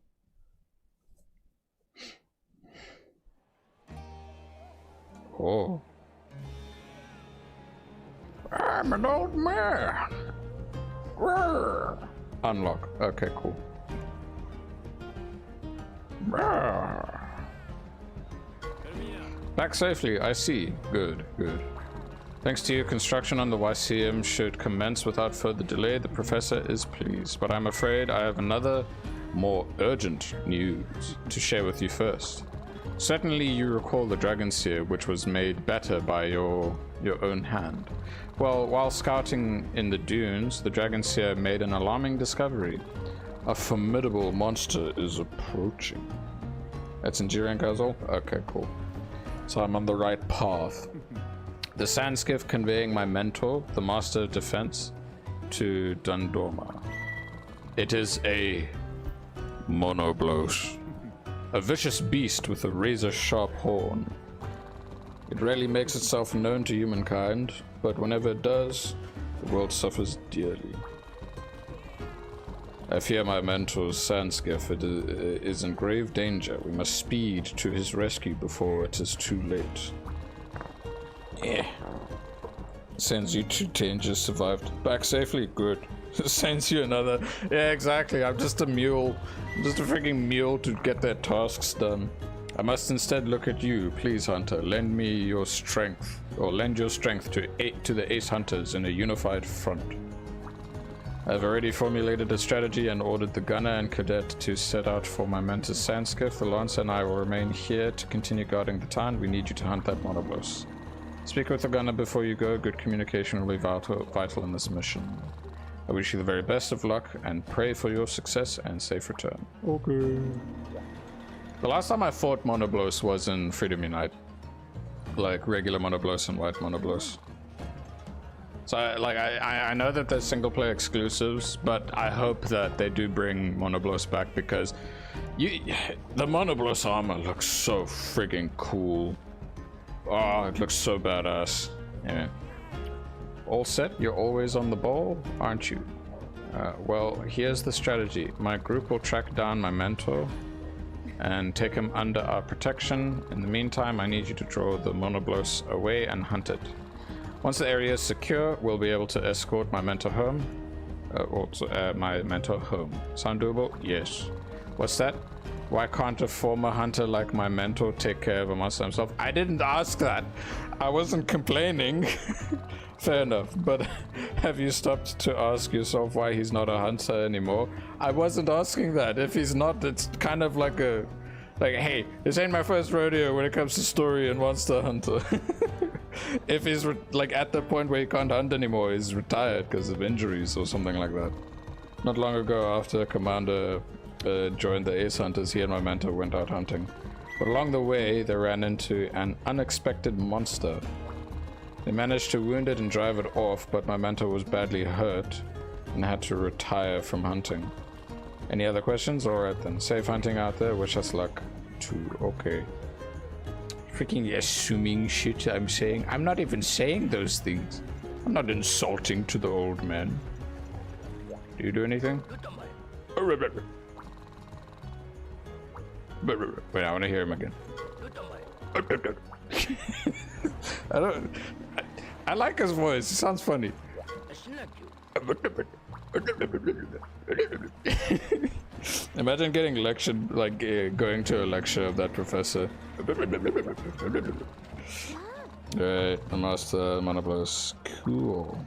Oh. I'm an old man. Roar. Unlock, okay, cool. Back safely, I see. Good, good. Thanks to you, construction on the YCM should commence without further delay. The professor is pleased, but I'm afraid I have another, more urgent news to share with you first. Certainly you recall the Dragon Seer, which was made better by your own hand. Well, while scouting in the dunes, the Dragon Seer made an alarming discovery. A formidable monster is approaching. That's in G-Rank as well? Okay, cool. So I'm on the right path. The sand skiff conveying my mentor, the Master of Defense, to Dundorma. It is a monoblos. A vicious beast with a razor-sharp horn. It rarely makes itself known to humankind, but whenever it does, the world suffers dearly. I fear my mentor's sand skiff is in grave danger. We must speed to his rescue before it is too late. Yeah. Sends you 2 dangers survived. Back safely? Good. Sends you another. Yeah, exactly. I'm just a mule. I'm just a freaking mule to get their tasks done. I must instead look at you. Please, Hunter, lend me your strength. Or lend your strength to the Ace Hunters in a unified front. I've already formulated a strategy and ordered the gunner and cadet to set out for my mentor's sand skiff. The Lancer and I will remain here to continue guarding the town. We need you to hunt that monoblos. Speak with the gunner before you go. Good communication will be vital in this mission. I wish you the very best of luck and pray for your success and safe return. Okay. The last time I fought monoblos was in Freedom Unite. Like regular monoblos and white monoblos. So I know that there's single player exclusives, but I hope that they do bring monoblos back because the monoblos armor looks so friggin' cool. Oh, it looks so badass. Yeah. All set? You're always on the ball, aren't you? Well, here's the strategy. My group will track down my mentor and take him under our protection. In the meantime, I need you to draw the monoblos away and hunt it. Once the area is secure, we'll be able to escort my mentor home. My mentor home. Sound doable? Yes. What's that? Why can't a former hunter like my mentor take care of a monster himself? I didn't ask that. I wasn't complaining. Fair enough, but have you stopped to ask yourself why he's not a hunter anymore? I wasn't asking that. If he's not, it's kind of like a... Like, hey, this ain't my first rodeo when it comes to story and monster hunter. If he's like at the point where he can't hunt anymore, he's retired because of injuries or something like that. Not long ago, after Commander joined the Ace Hunters, he and my mentor went out hunting. But along the way, they ran into an unexpected monster. They managed to wound it and drive it off, but my mentor was badly hurt and had to retire from hunting. Any other questions? Alright then. Safe hunting out there. Wish us luck. Too. Okay. Freaking assuming shit I'm saying. I'm not even saying those things. I'm not insulting to the old man. Do you do anything? Wait, I want to hear him again. I like his voice. It sounds funny. Imagine getting lectured, like going to a lecture of that professor. Right, the master monoblos. Cool.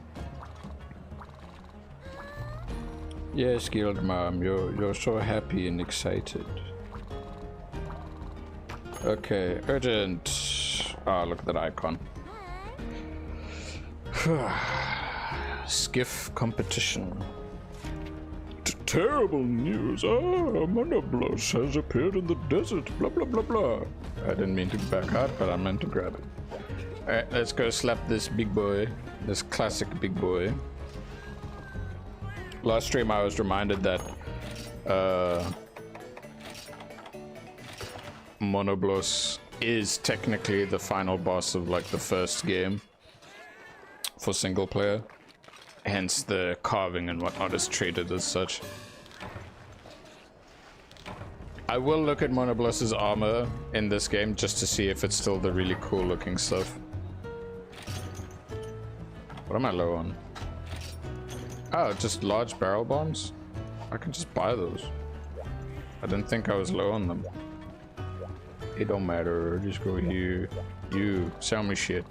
Yes, Guild Mom, you're so happy and excited. Okay, urgent. Ah, look at that icon. Skiff competition. Terrible news. Monoblos has appeared in the desert. Blah blah blah blah. I didn't mean to back out, but I meant to grab it. Alright, let's go slap this big boy. This classic big boy. Last stream I was reminded that Monoblos is technically the final boss of like the first game for single player. Hence the carving and whatnot is treated as such. I will look at Monoblos's armor in this game just to see if it's still the really cool looking stuff. What am I low on? Oh, just large barrel bombs? I can just buy those. I didn't think I was low on them. It don't matter, just go here. You, sell me shit.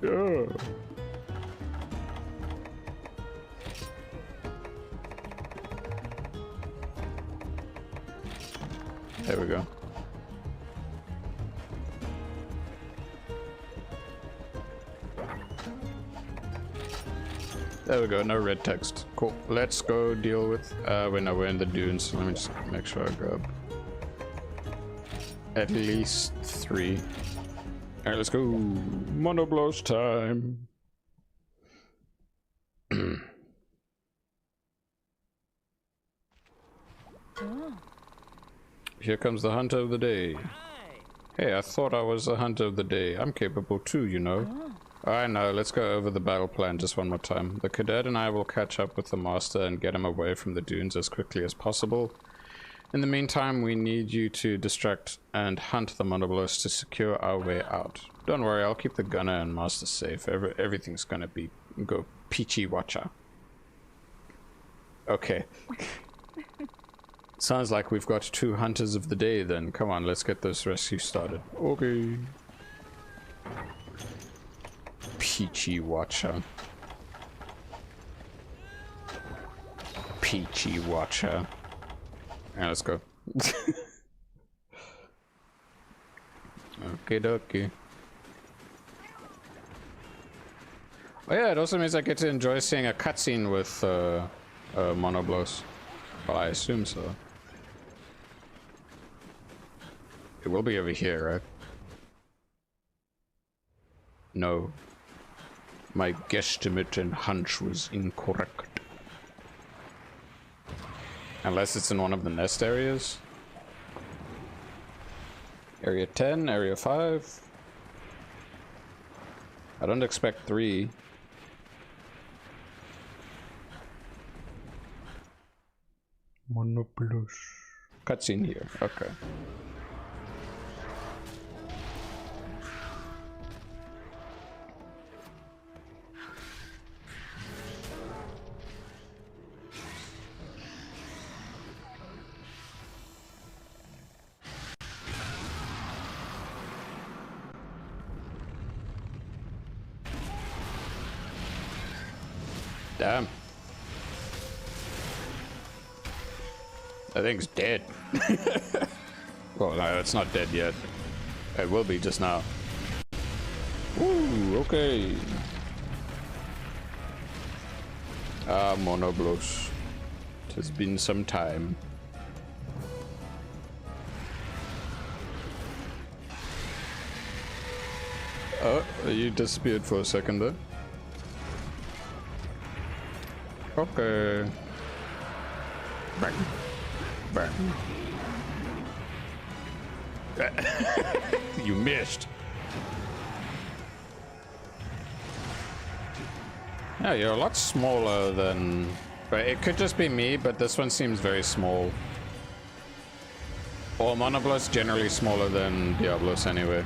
Yeah. There we go. There we go, no red text. Cool. Let's go deal with... wait, no, we're in the dunes. So let me just make sure I grab at least 3. Alright, let's go. Monoblos time. Here comes the hunter of the day. Hey, I thought I was the hunter of the day. I'm capable too, you know. I know, let's go over the battle plan just one more time. The cadet and I will catch up with the master and get him away from the dunes as quickly as possible. In the meantime, we need you to distract and hunt the Monoblos to secure our way out. Don't worry, I'll keep the gunner and master safe. Everything's gonna go peachy watcha. Okay. Sounds like we've got 2 hunters of the day then. Come on, let's get this rescue started. Okay. Peachy watcha. Peachy watcha. Yeah, let's go. Okay, dokie. Oh yeah, it also means I get to enjoy seeing a cutscene with Monoblos. Well, I assume so. It will be over here, right? No. My guesstimate and hunch was incorrect. Unless it's in one of the nest areas. Area 10, area 5. I don't expect 3. Monoblos. Cutscene here. Okay. Damn. That thing's dead. Well, no, it's not dead yet. It will be just now. Ooh, okay. Ah, monoblos. It has been some time. Oh, you disappeared for a second there. Okay. Bang. Bang. You missed. Yeah, you're a lot smaller than... But it could just be me, but this one seems very small. Or Monoblos generally smaller than Diablos anyway.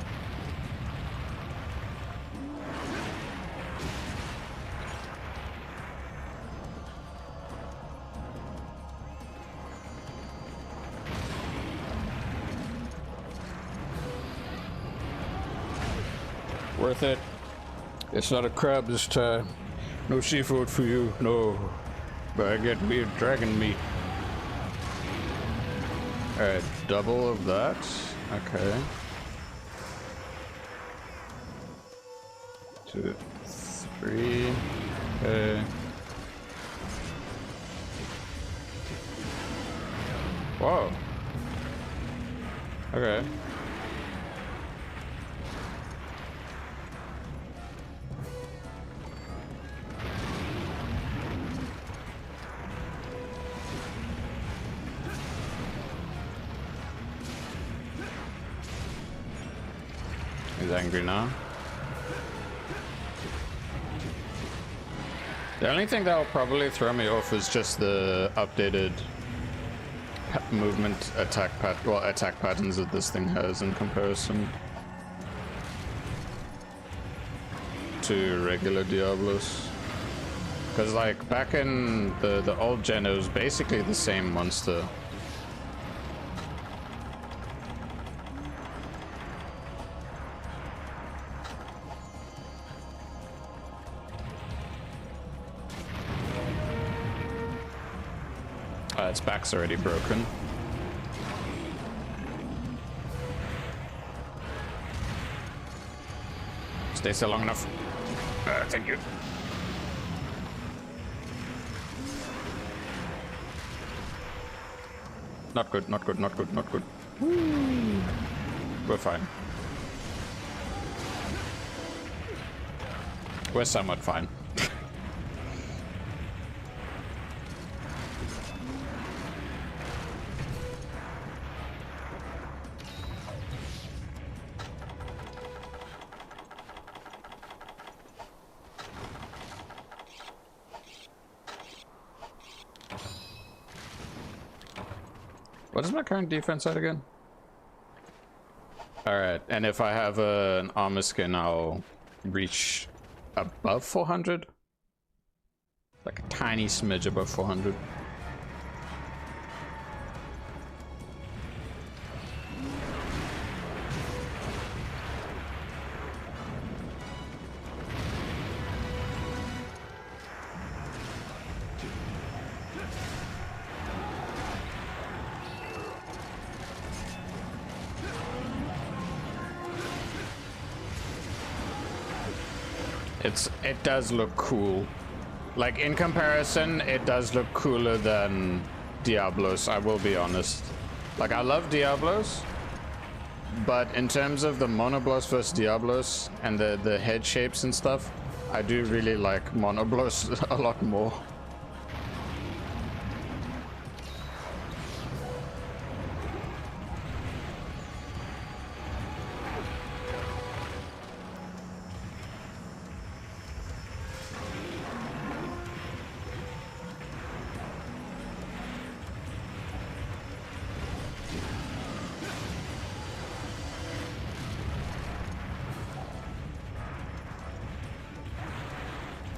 Worth it. It's not a crab this time. No seafood for you, no. But I get weird dragon meat. Alright, double of that. Okay. 2, 3. Okay. Whoa. Okay. He's angry now. The only thing that will probably throw me off is just the updated movement attack patterns that this thing has in comparison to regular Diablos. Because like back in the old gen, it was basically the same monster. Its back's already broken. Stay still long enough. Thank you. Not good, not good, not good, not good. Woo. We're fine. We're somewhat fine. What is my current defense at again? Alright, and if I have an armor skin, I'll reach above 400? Like a tiny smidge above 400. It does look cool. Like in comparison, it does look cooler than Diablos, I will be honest. Like I love Diablos, but in terms of the Monoblos versus Diablos and the head shapes and stuff, I do really like Monoblos a lot more.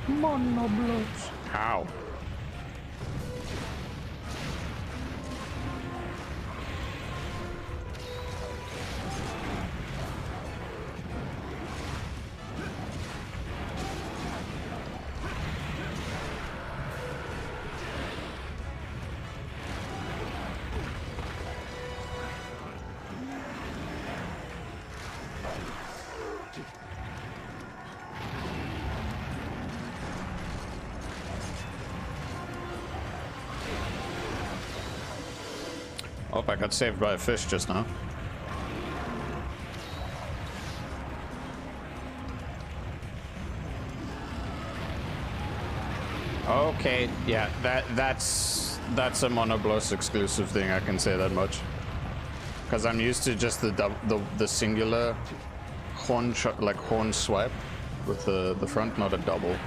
Monoblos. Ow. Oh, I got saved by a fish just now. Okay, yeah, that's a Monoblos exclusive thing, I can say that much. Because I'm used to just the singular horn shot, like horn swipe with the front, not a double.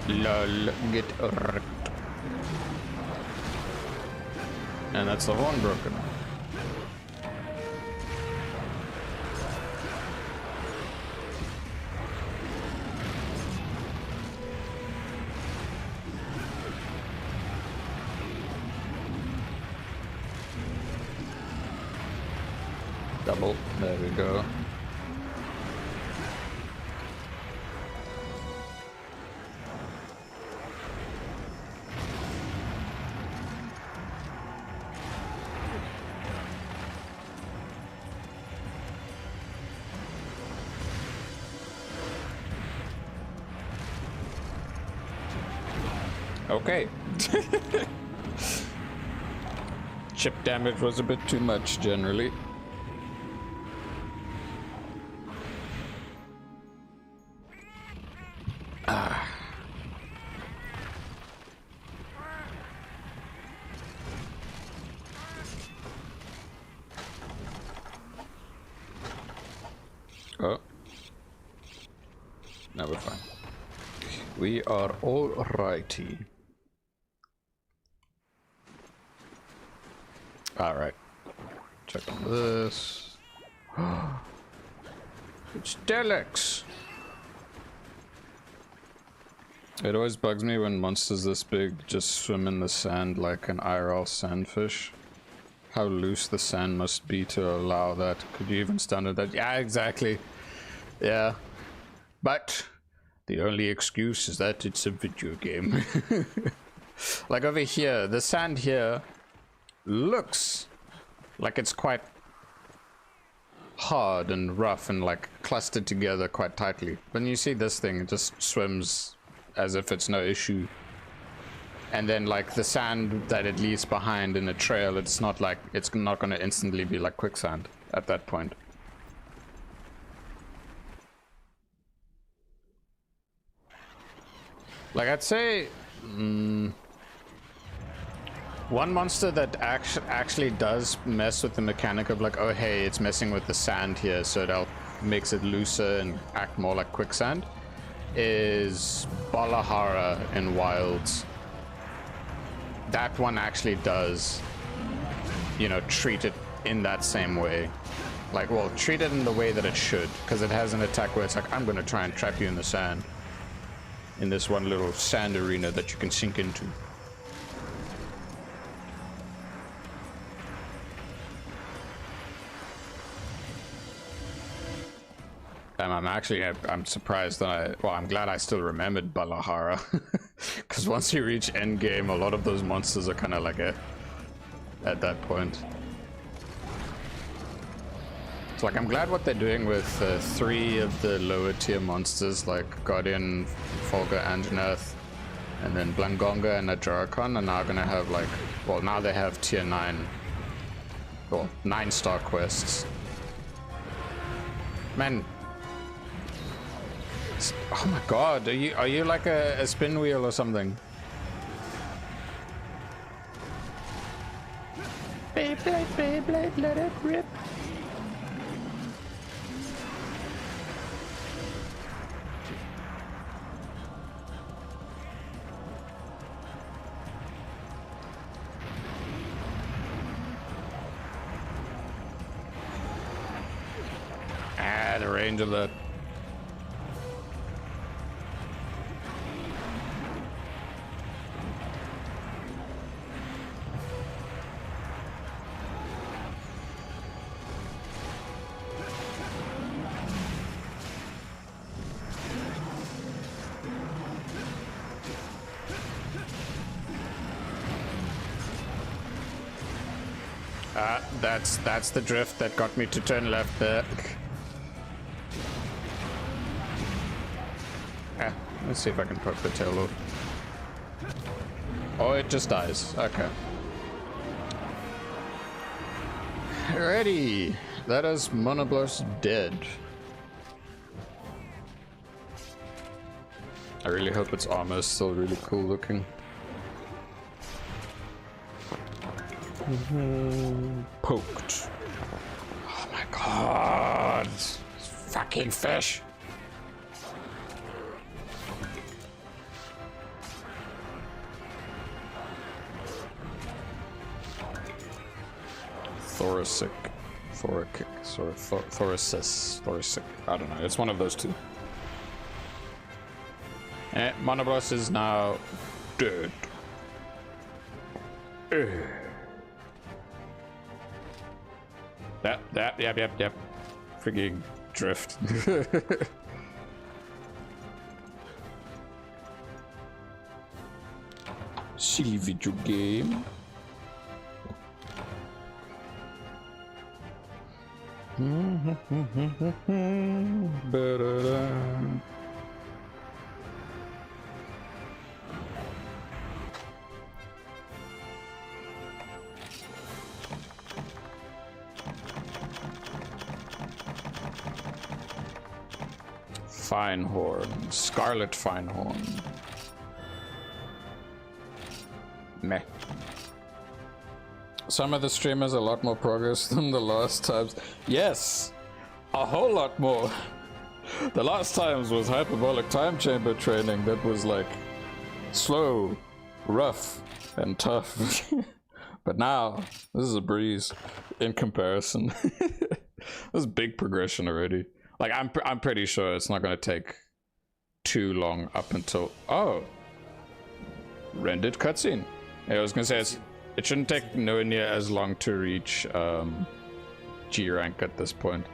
Lol, get wrecked. And that's the horn broken. Double, there we go. Okay. Chip damage was a bit too much generally. Oh. Now we're fine. We are all righty. All right. Check on this. It's Delix. It always bugs me when monsters this big just swim in the sand like an IRL sandfish. How loose the sand must be to allow that. Could you even stand at that? Yeah, exactly. Yeah. But the only excuse is that it's a video game. Like over here, the sand here looks like it's quite hard and rough and like clustered together quite tightly. When you see this thing, it just swims as if it's no issue. And then like the sand that it leaves behind in a trail, it's not like, it's not going to instantly be like quicksand at that point. Like I'd say one monster that actually does mess with the mechanic of like, oh hey, it's messing with the sand here, so it makes it looser and act more like quicksand, is Balahara in Wilds. That one actually does, you know, treat it in that same way. Like, well, treat it in the way that it should, because it has an attack where it's like, I'm gonna try and trap you in the sand. In this one little sand arena that you can sink into. I'm surprised that I'm glad I still remembered Balahara. Because once you reach endgame, a lot of those monsters are kind of like at that point. So like, I'm glad what they're doing with 3 of the lower tier monsters, like Guardian, Folga, Anjanath, and then Blangonga and Ajarakon are now gonna have like, well, now they have tier 9, well, 9-star quests. Man, oh my god, are you like a spin wheel or something? Beyblade, Beyblade, let it rip. Ah, the range of that. That's the drift that got me to turn left there. Let's see if I can poke the tail off. Oh, it just dies. Okay. Alrighty. That is Monoblos dead. I really hope its armor is still really cool looking. Poked. Oh my god. Fucking fish. Thoracic. I don't know. It's one of those two. Monoblos is now dead. Yep. Frigging drift. Silly video game. Finehorn, Scarlet Finehorn. Meh. Some of the streamers a lot more progress than the last times. Yes, a whole lot more. The last times was hyperbolic time chamber training that was like slow, rough, and tough. But now this is a breeze in comparison. There's big progression already. Like I'm pretty sure it's not gonna take too long up until rendered cutscene. Yeah, I was gonna say it shouldn't take nowhere near as long to reach G rank at this point.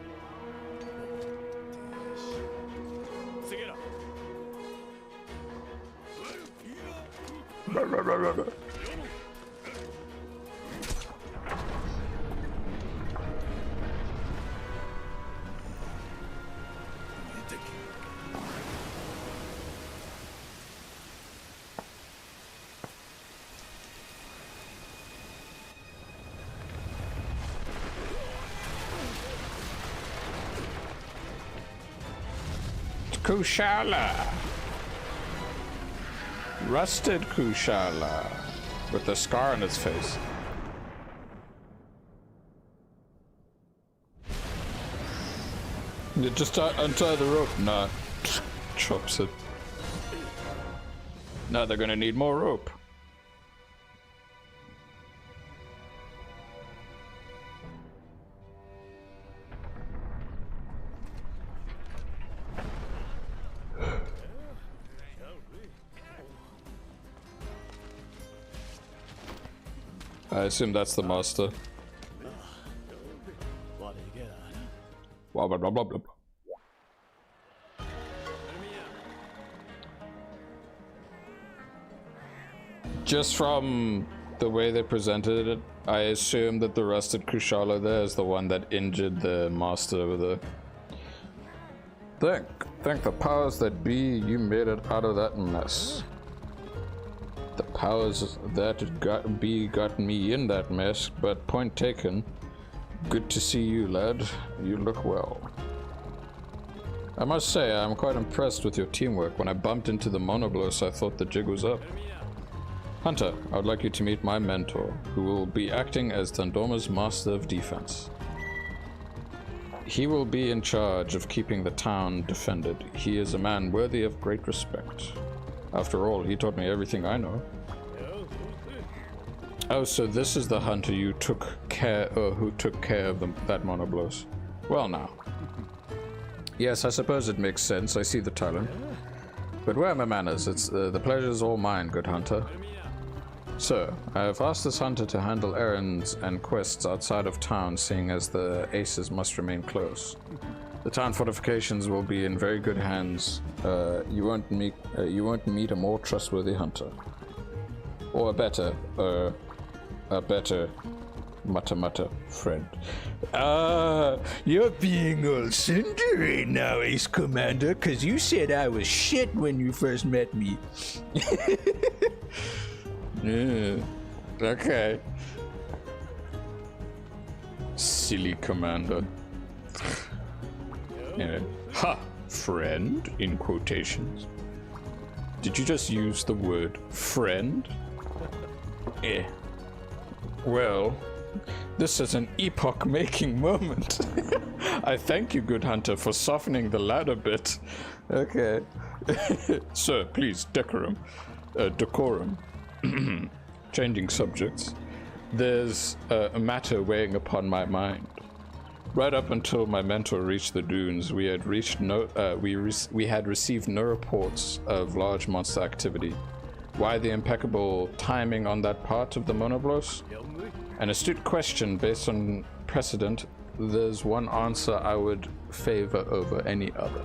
Kushala! Rusted Kushala! With a scar on its face. You just untie the rope. Nah. Chops it. Now they're gonna need more rope. I assume that's the master. Blah blah blah blah blah. Just from the way they presented it, I assume that the rusted Kushala there is the one that injured the master over there. Thank the powers that be, you made it out of that mess. The powers that got me in that mess, but point taken. Good to see you, lad. You look well. I must say, I'm quite impressed with your teamwork. When I bumped into the Monoblos, I thought the jig was up. Hunter, I would like you to meet my mentor, who will be acting as Dundorma's Master of Defense. He will be in charge of keeping the town defended. He is a man worthy of great respect. After all, he taught me everything I know. Oh, so this is the hunter you took care, who took care of that Monoblos. Well now. Yes, I suppose it makes sense. I see the talent. But where are my manners? It's the pleasure's all mine, good hunter. Sir, I have asked this hunter to handle errands and quests outside of town, seeing as the aces must remain close. The town fortifications will be in very good hands. You won't meet a more trustworthy hunter, or a better Mutter mutter, friend. You're being all cindery now, Ace Commander, because you said I was shit when you first met me. Yeah, okay. Silly Commander. Yeah. Ha! Friend, in quotations. Did you just use the word friend? Eh. Well, this is an epoch-making moment. I thank you, good hunter, for softening the lad a bit. Okay. Sir, please, decorum. Decorum. Changing subjects. There's a matter weighing upon my mind. Right up until my mentor reached the dunes, we had received no reports of large monster activity. Why the impeccable timing on that part of the monoblos? An astute question based on precedent. There's one answer I would favor over any other.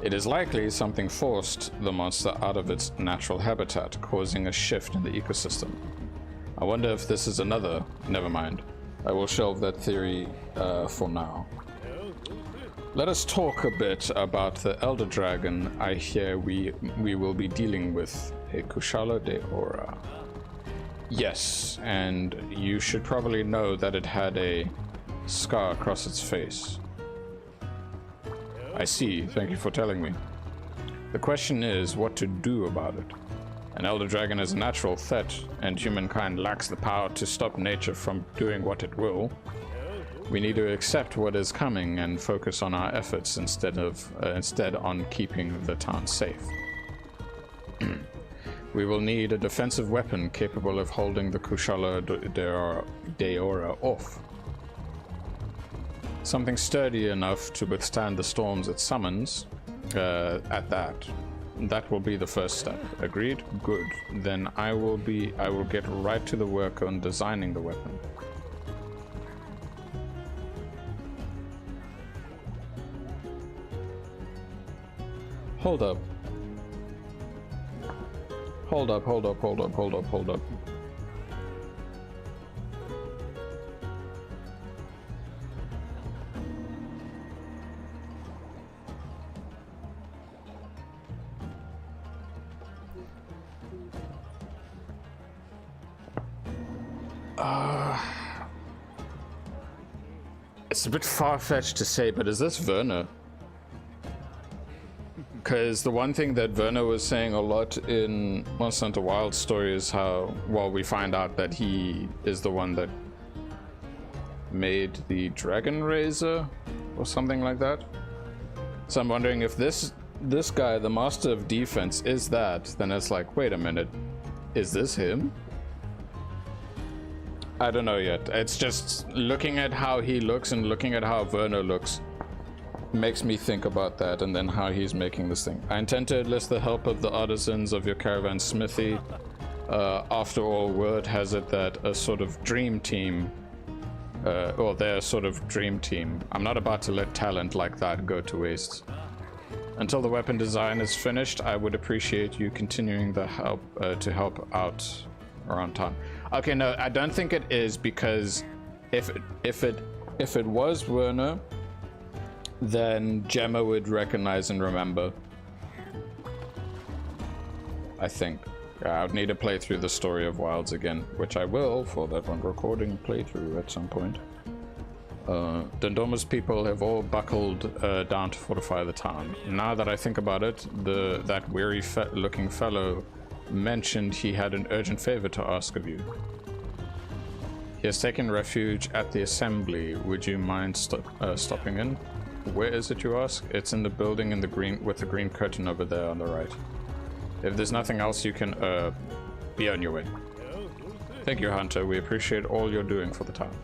It is likely something forced the monster out of its natural habitat, causing a shift in the ecosystem. I wonder if this is another. Never mind. I will shelve that theory for now. Let us talk a bit about the Elder Dragon I hear we will be dealing with, a Kushala de Aura. Yes, and you should probably know that it had a scar across its face. I see, thank you for telling me. The question is what to do about it. An Elder Dragon is a natural threat, and humankind lacks the power to stop nature from doing what it will. We need to accept what is coming and focus on our efforts instead on keeping the town safe. We will need a defensive weapon capable of holding the Kushala de Aura off. Something sturdy enough to withstand the storms it summons. At that. That will be the first step. Agreed? Good. Then I will get right to the work on designing the weapon. Hold up. Hold up. It's a bit far-fetched to say, but is this Werner? Because the one thing that Werner was saying a lot in Monster Hunter Wild story is how, well, we find out that he is the one that made the Dragon Razor or something like that. So I'm wondering if this guy, the Master of Defense, is that, then it's like, wait a minute, is this him? I don't know yet. It's just looking at how he looks and looking at how Werner looks makes me think about that, and then how he's making this thing. I intend to enlist the help of the artisans of your caravan smithy. After all, word has it that a sort of dream team, or their sort of dream team. I'm not about to let talent like that go to waste. Until the weapon design is finished, I would appreciate you continuing the help to help out around town. Okay, no, I don't think it is, because if it was Werner, then Gemma would recognize and remember. I think. Yeah, I would need to play through the story of Wilds again, which I will for that one recording playthrough at some point. Dundorma's people have all buckled down to fortify the town. Now that I think about it, that weary looking fellow mentioned he had an urgent favor to ask of you. He has taken refuge at the assembly. Would you mind stopping in? Where is it, you ask? It's in the building in the green, with the green curtain over there on the right. If there's nothing else, you can be on your way. Thank you, Hunter. We appreciate all you're doing for the town.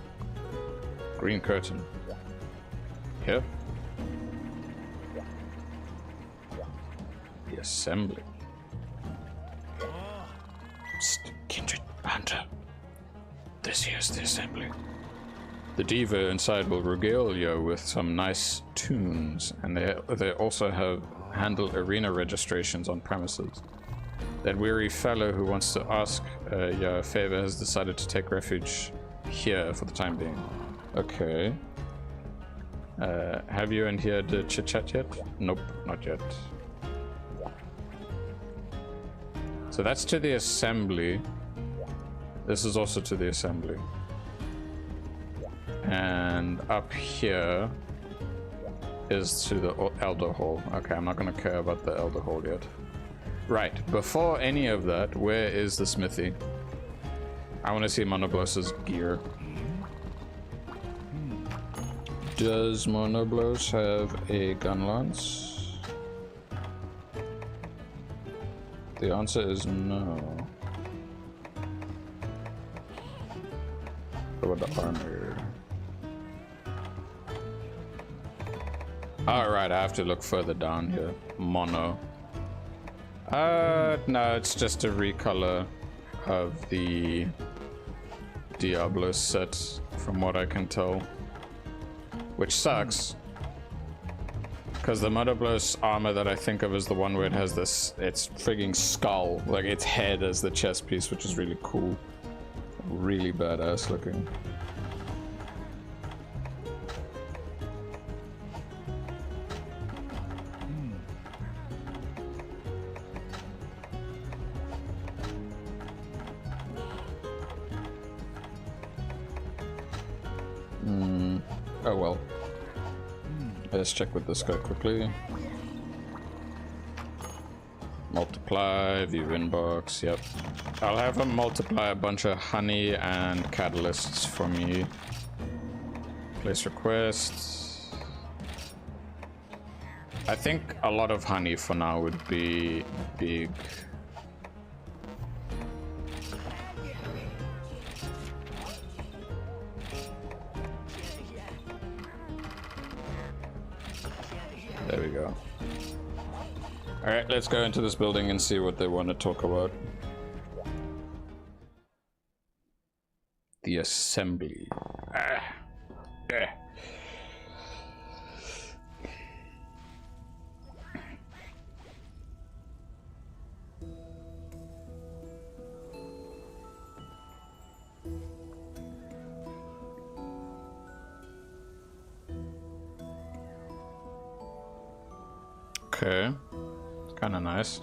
Green curtain. Here? The assembly. Psst, kindred Hunter. This here's the assembly. The diva inside will regale you with some nice tunes, and they also handle arena registrations on premises. That weary fellow who wants to ask you a favor has decided to take refuge here for the time being. Okay. Have you in here to chit chat yet? Nope, not yet. So that's to the assembly. This is also to the assembly. And up here is to the Elder Hall. Okay, I'm not going to care about the Elder Hall yet. Right, before any of that, where is the smithy? I want to see Monobloss's gear. Does Monobloss have a Gunlance? The answer is no. What about the armor? Alright, I have to look further down here. Mono. No, it's just a recolor of the Diablo set, from what I can tell. Which sucks. Because the Monobloss armor that I think of is the one where it has this, its frigging skull, like its head as the chest piece, which is really cool. Really badass looking. Oh well. Let's check with this guy quickly. Multiply, view inbox, yep. I'll have him multiply a bunch of honey and catalysts for me. Place requests. I think a lot of honey for now would be big. There we go. Alright, let's go into this building and see what they want to talk about. The assembly. Okay, kind of nice.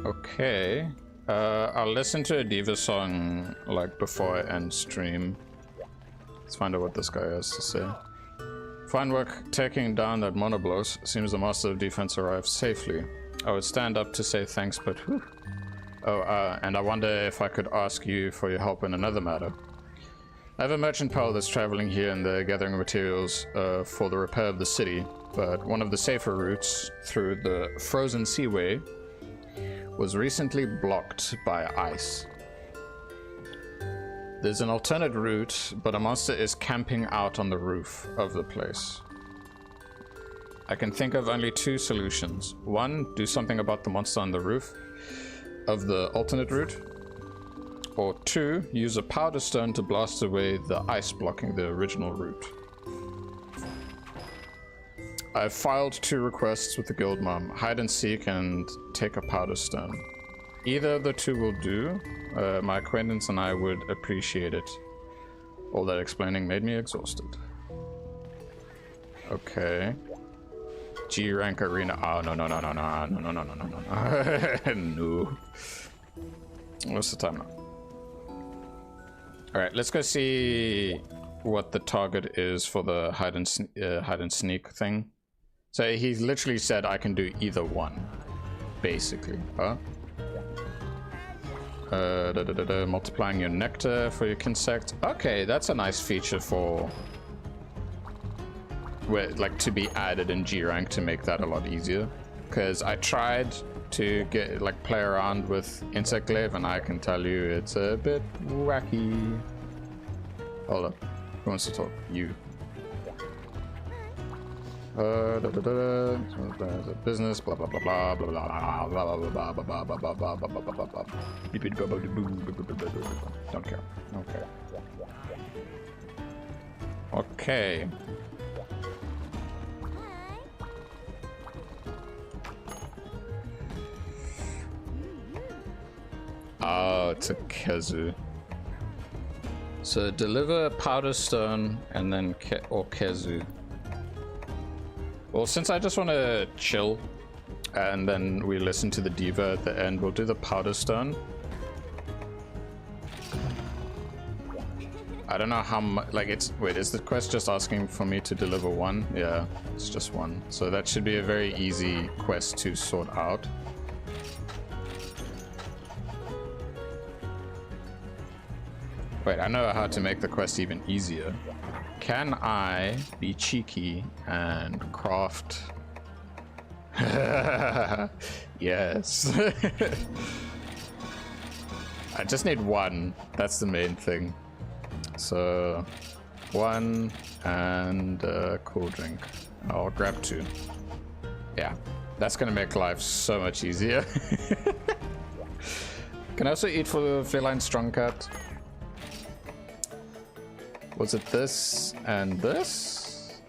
Okay. I'll listen to a Diva song like before I end stream. Let's find out what this guy has to say. Fine work taking down that Monobloss. Seems the Master of Defense arrived safely. I would stand up to say thanks, but whew. Oh, and I wonder if I could ask you for your help in another matter. I have a merchant pal that's traveling here and they're gathering materials for the repair of the city, but one of the safer routes through the frozen seaway was recently blocked by ice. There's an alternate route, but a monster is camping out on the roof of the place. I can think of only two solutions. One, do something about the monster on the roof of the alternate route. Or two, use a powder stone to blast away the ice blocking the original route. I've filed 2 requests with the guild mom, hide and seek and take a powder stone. Either of the 2 will do. My acquaintance and I would appreciate it. All that explaining made me exhausted. Okay. G rank arena. Oh, no. No. What's the time now? Alright, let's go see what the target is for the hide and sneak thing. So he literally said I can do either one, basically. Huh? Multiplying your nectar for your insect. Okay, that's a nice feature for like to be added in G rank to make that a lot easier. Because I tried to get like play around with insect glaive and I can tell you it's a bit wacky. Hold up. Who wants to talk? You. Business, blah blah blah blah blah blah blah blah blah blah blah blah blah blah blah blah. Don't care. Okay. Okay. Oh, it's a Kezu. So deliver powder stone and then or Kezu. Well, since I just want to chill and then we listen to the diva at the end, we'll do the powder stone. I don't know how much, like it's, wait, is the quest just asking for me to deliver one? Yeah, it's just one. So that should be a very easy quest to sort out. Wait, I know how to make the quest even easier. Can I be cheeky and craft? Yes. I just need one. That's the main thing. So, one and a cool drink. I'll grab two. Yeah, that's gonna make life so much easier. Can I also eat for the feline strong cat? Was it this and this?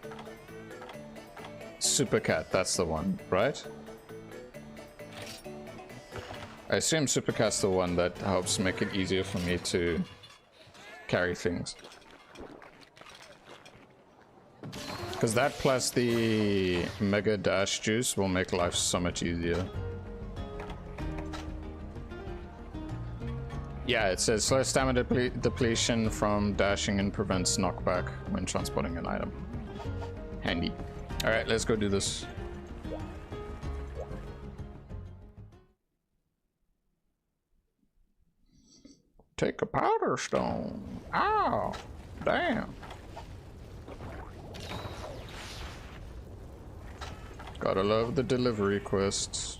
Super cat, that's the one, right? I assume Super Cat's the one that helps make it easier for me to carry things. Because that plus the Mega Dash juice will make life so much easier. Yeah, it says slow stamina depletion from dashing and prevents knockback when transporting an item. Handy. Alright, let's go do this. Take a powder stone. Ow! Damn. Gotta love the delivery quests.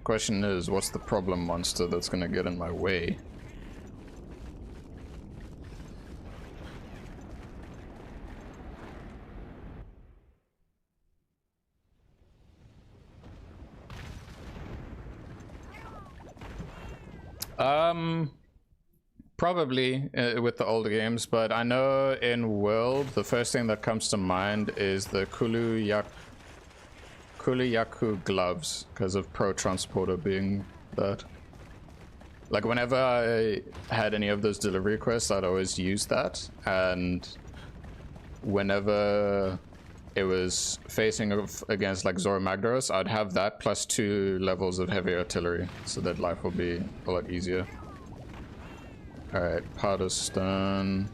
Question is, what's the problem monster that's gonna get in my way? Probably with the older games, but I know in World, the first thing that comes to mind is the Kuluyaku gloves, because of Pro Transporter being that. Like, whenever I had any of those delivery quests, I'd always use that, and whenever it was facing against like Zoro Magdaros, I'd have that plus 2 levels of heavy artillery, so that life will be a lot easier. Alright, powder stone.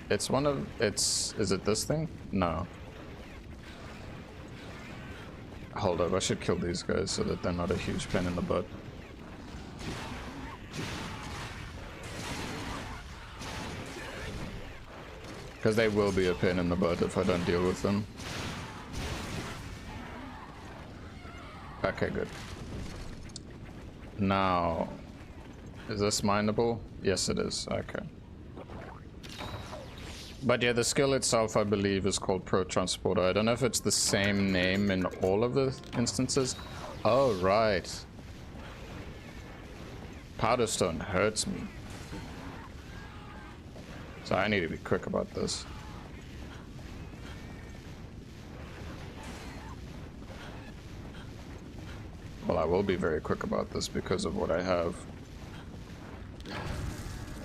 It's one of, is it this thing? No. Hold up, I should kill these guys so that they're not a huge pain in the butt. Because they will be a pain in the butt if I don't deal with them. Okay, good. Now, is this mineable? Yes, it is. Okay. But yeah, the skill itself, I believe, is called Pro Transporter. I don't know if it's the same name in all of the instances. Oh, right. Powder stone hurts me. So I need to be quick about this. Well, I will be very quick about this because of what I have.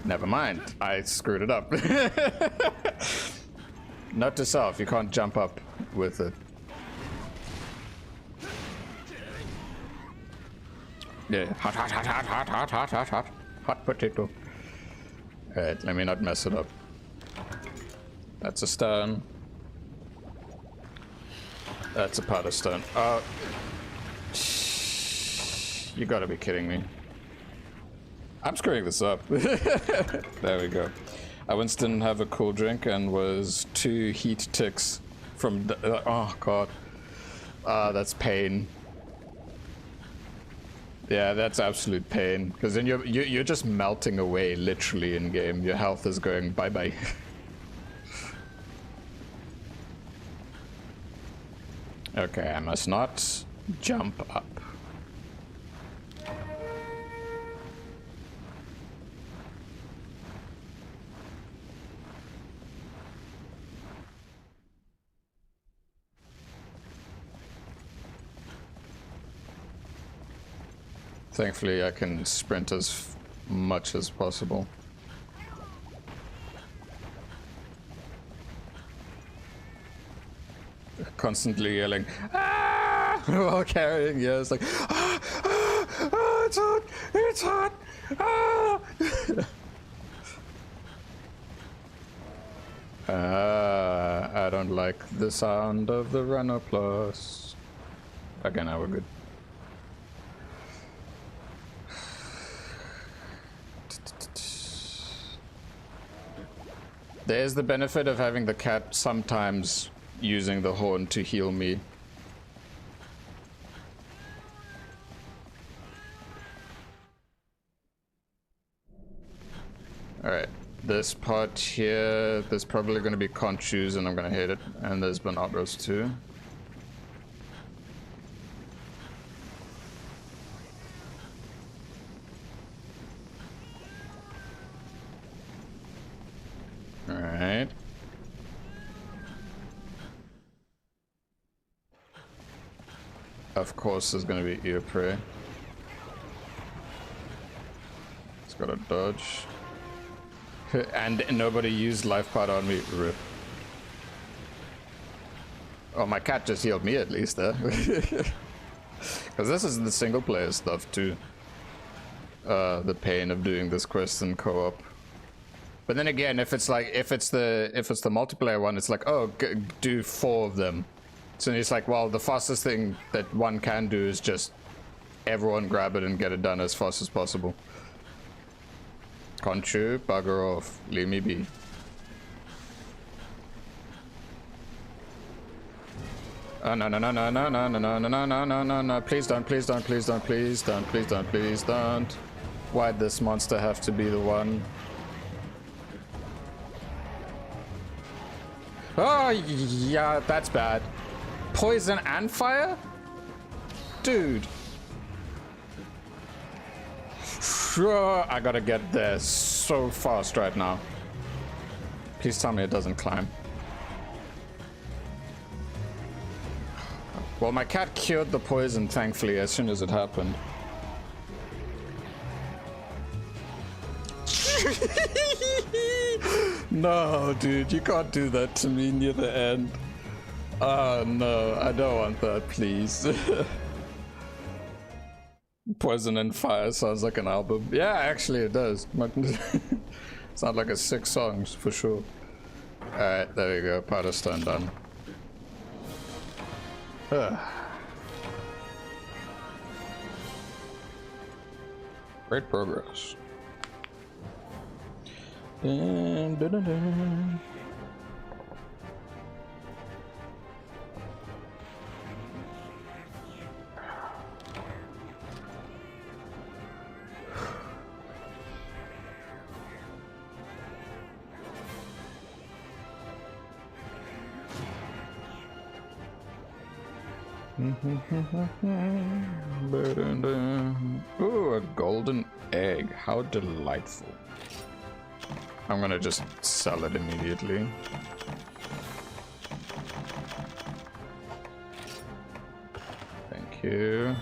Never mind, I screwed it up. Note to self, you can't jump up with it. Yeah, hot, hot, hot, hot, hot, hot, hot, hot, hot, hot potato. Alright, let me not mess it up. That's a stone. That's a powder stone. Oh. You gotta be kidding me. I'm screwing this up. There we go. I once didn't have a cool drink and was 2 heat ticks from oh god. Ah, that's pain. Yeah, that's absolute pain. Because then you're just melting away, literally, in game. Your health is going bye-bye. Okay, I must not jump up. Thankfully, I can sprint as much as possible. Constantly yelling, ah! While carrying, yeah, it's like, ah, ah, ah, it's hot, it's hot, ah! I don't like the sound of the runner plus. Okay, now we're good. There's the benefit of having the cat sometimes using the horn to heal me. Alright, this part here, there's probably going to be conchus and I'm going to hate it. And there's bonobos too. Alright. Of course there's gonna be ear prey. It's got a dodge. And nobody used life pod on me. Rip. Oh, my cat just healed me at least, huh? Because this is the single player stuff too. The pain of doing this quest in co-op. But then again, if it's the multiplayer one, it's like, oh, do 4 of them. So it's like, well, the fastest thing that one can do is just everyone grab it and get it done as fast as possible. Conchu, bugger off, leave me be. Oh, no, no, no, no, no, no, no, no, no, no, no, no, no, please don't, please don't, please don't, please don't, please don't, please don't. Why'd this monster have to be the one? Oh, yeah, that's bad. Poison and fire? Dude. I gotta get there so fast right now. Please tell me it doesn't climb. Well, my cat cured the poison, thankfully, as soon as it happened. No, dude, you can't do that to me near the end. Oh, no, I don't want that, please. Poison and Fire sounds like an album. Yeah, actually it does. Sounds like a 6 songs, for sure. Alright, there we go, powder stone done. Great progress. Dun, dun, dun, dun. Ooh, a golden egg. How delightful. I'm gonna just sell it immediately. Thank you.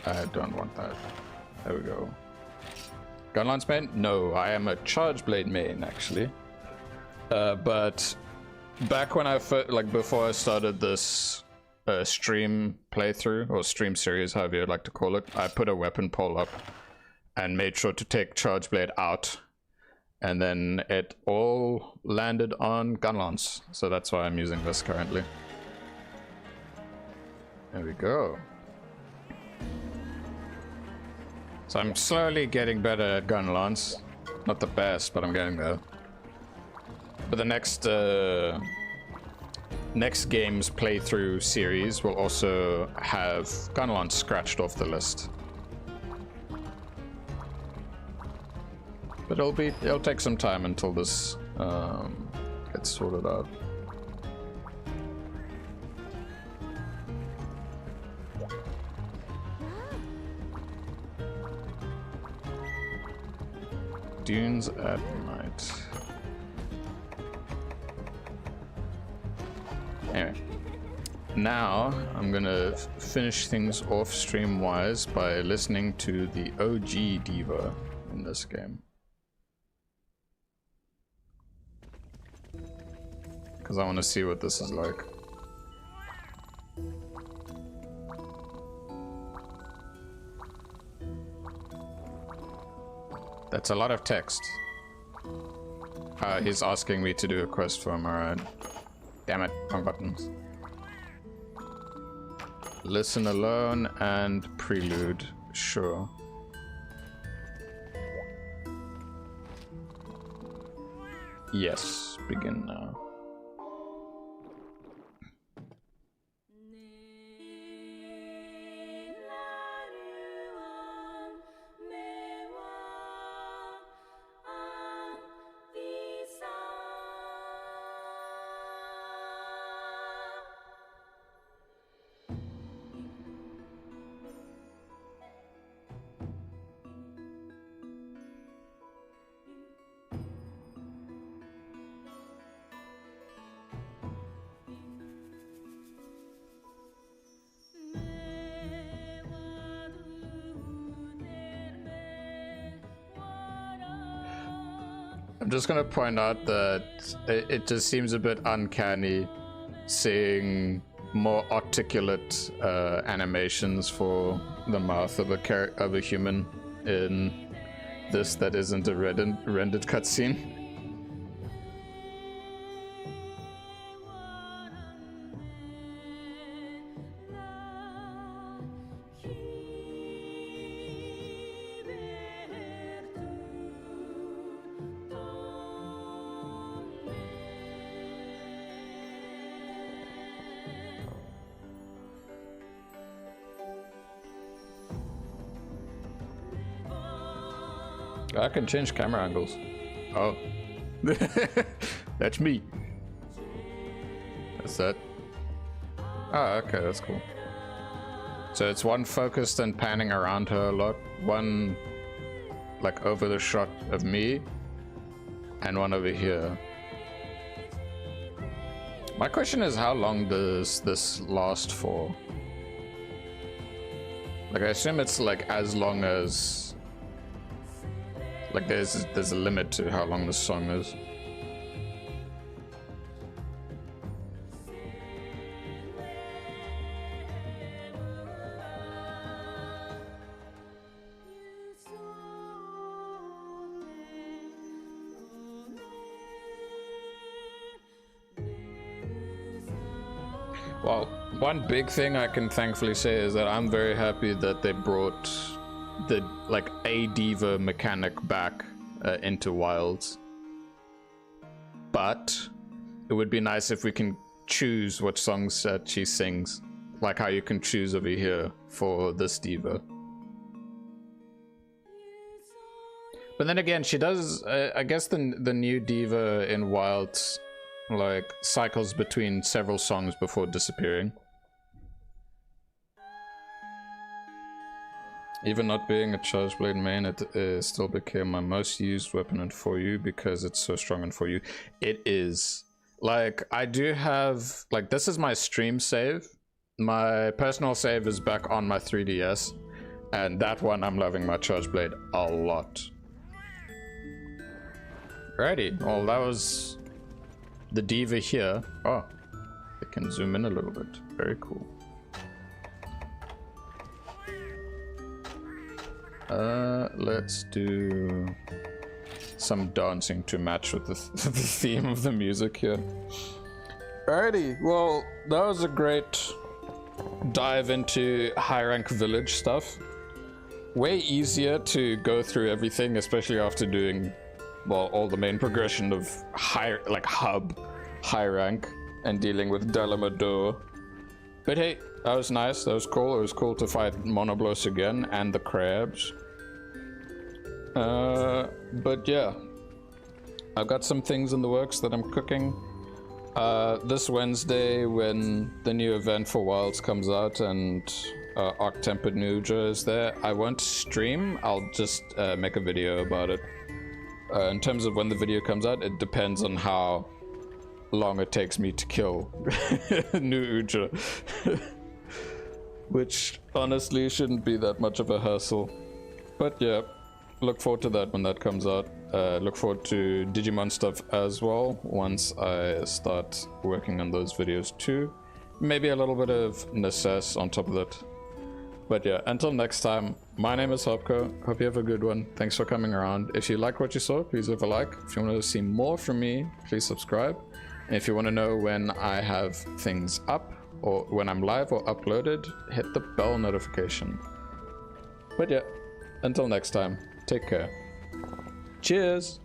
I don't want that. There we go. Gunlance main? No, I am a charge blade main, actually. But back when I before I started this stream playthrough, or stream series, however you'd like to call it, I put a weapon pole up and made sure to take charge blade out, and then it all landed on Gunlance, so that's why I'm using this currently. There we go. So I'm slowly getting better at Gunlance. Not the best, but I'm getting there. But the next next game's playthrough series will also have Gunlance scratched off the list. But it'll take some time until this gets sorted out. Dunes at night. Anyway, now I'm gonna finish things off stream-wise by listening to the OG diva in this game. Because I want to see what this is like. That's a lot of text. He's asking me to do a quest for him, alright. Damn it, wrong buttons. Listen alone and prelude, sure. Yes, begin now. I'm just gonna point out that it just seems a bit uncanny seeing more articulate animations for the mouth of a human in this that isn't a rendered cutscene. I can change camera angles. Oh. That's me. That's that. Oh, okay, that's cool. So it's one focused and panning around her a lot, one like over the shot of me, and one over here. My question is, how long does this last for? Like, I assume it's like as long as... Like there's a limit to how long this song is. Well, one big thing I can thankfully say is that I'm very happy that they brought the like a diva mechanic back into Wilds, but it would be nice if we can choose what songs that she sings, like how you can choose over here for this diva. But then again, she does I guess the new diva in Wilds like cycles between several songs before disappearing. Even not being a charge blade main, it still became my most used weapon in 4U because it's so strong in 4U. It is. Like, I do have... Like, this is my stream save. My personal save is back on my 3DS. And that one, I'm loving my charge blade a lot. Alrighty, well, that was the diva here. Oh, I can zoom in a little bit. Very cool. Let's do some dancing to match with the theme of the music here. Alrighty, well, that was a great dive into high rank village stuff. Way easier to go through everything, especially after doing, well, all the main progression of high rank. and dealing with Dalamador. But hey, that was nice, that was cool. It was cool to fight Monoblos again and the crabs. But yeah, I've got some things in the works that I'm cooking. This Wednesday, when the new event for Wilds comes out and Arc Tempered Nuja is there, I won't stream, I'll just make a video about it. In terms of when the video comes out, it depends on how long it takes me to kill new Uja. Which honestly shouldn't be that much of a hassle. But yeah, look forward to that when that comes out. Look forward to Digimon stuff as well once I start working on those videos too. Maybe a little bit of Necess on top of that. But yeah, until next time, my name is Hopko. Hope you have a good one. Thanks for coming around. If you like what you saw, please leave a like. If you want to see more from me, please subscribe. And if you want to know when I have things up or when I'm live or uploaded, hit the bell notification. But yeah, until next time, take care. Cheers!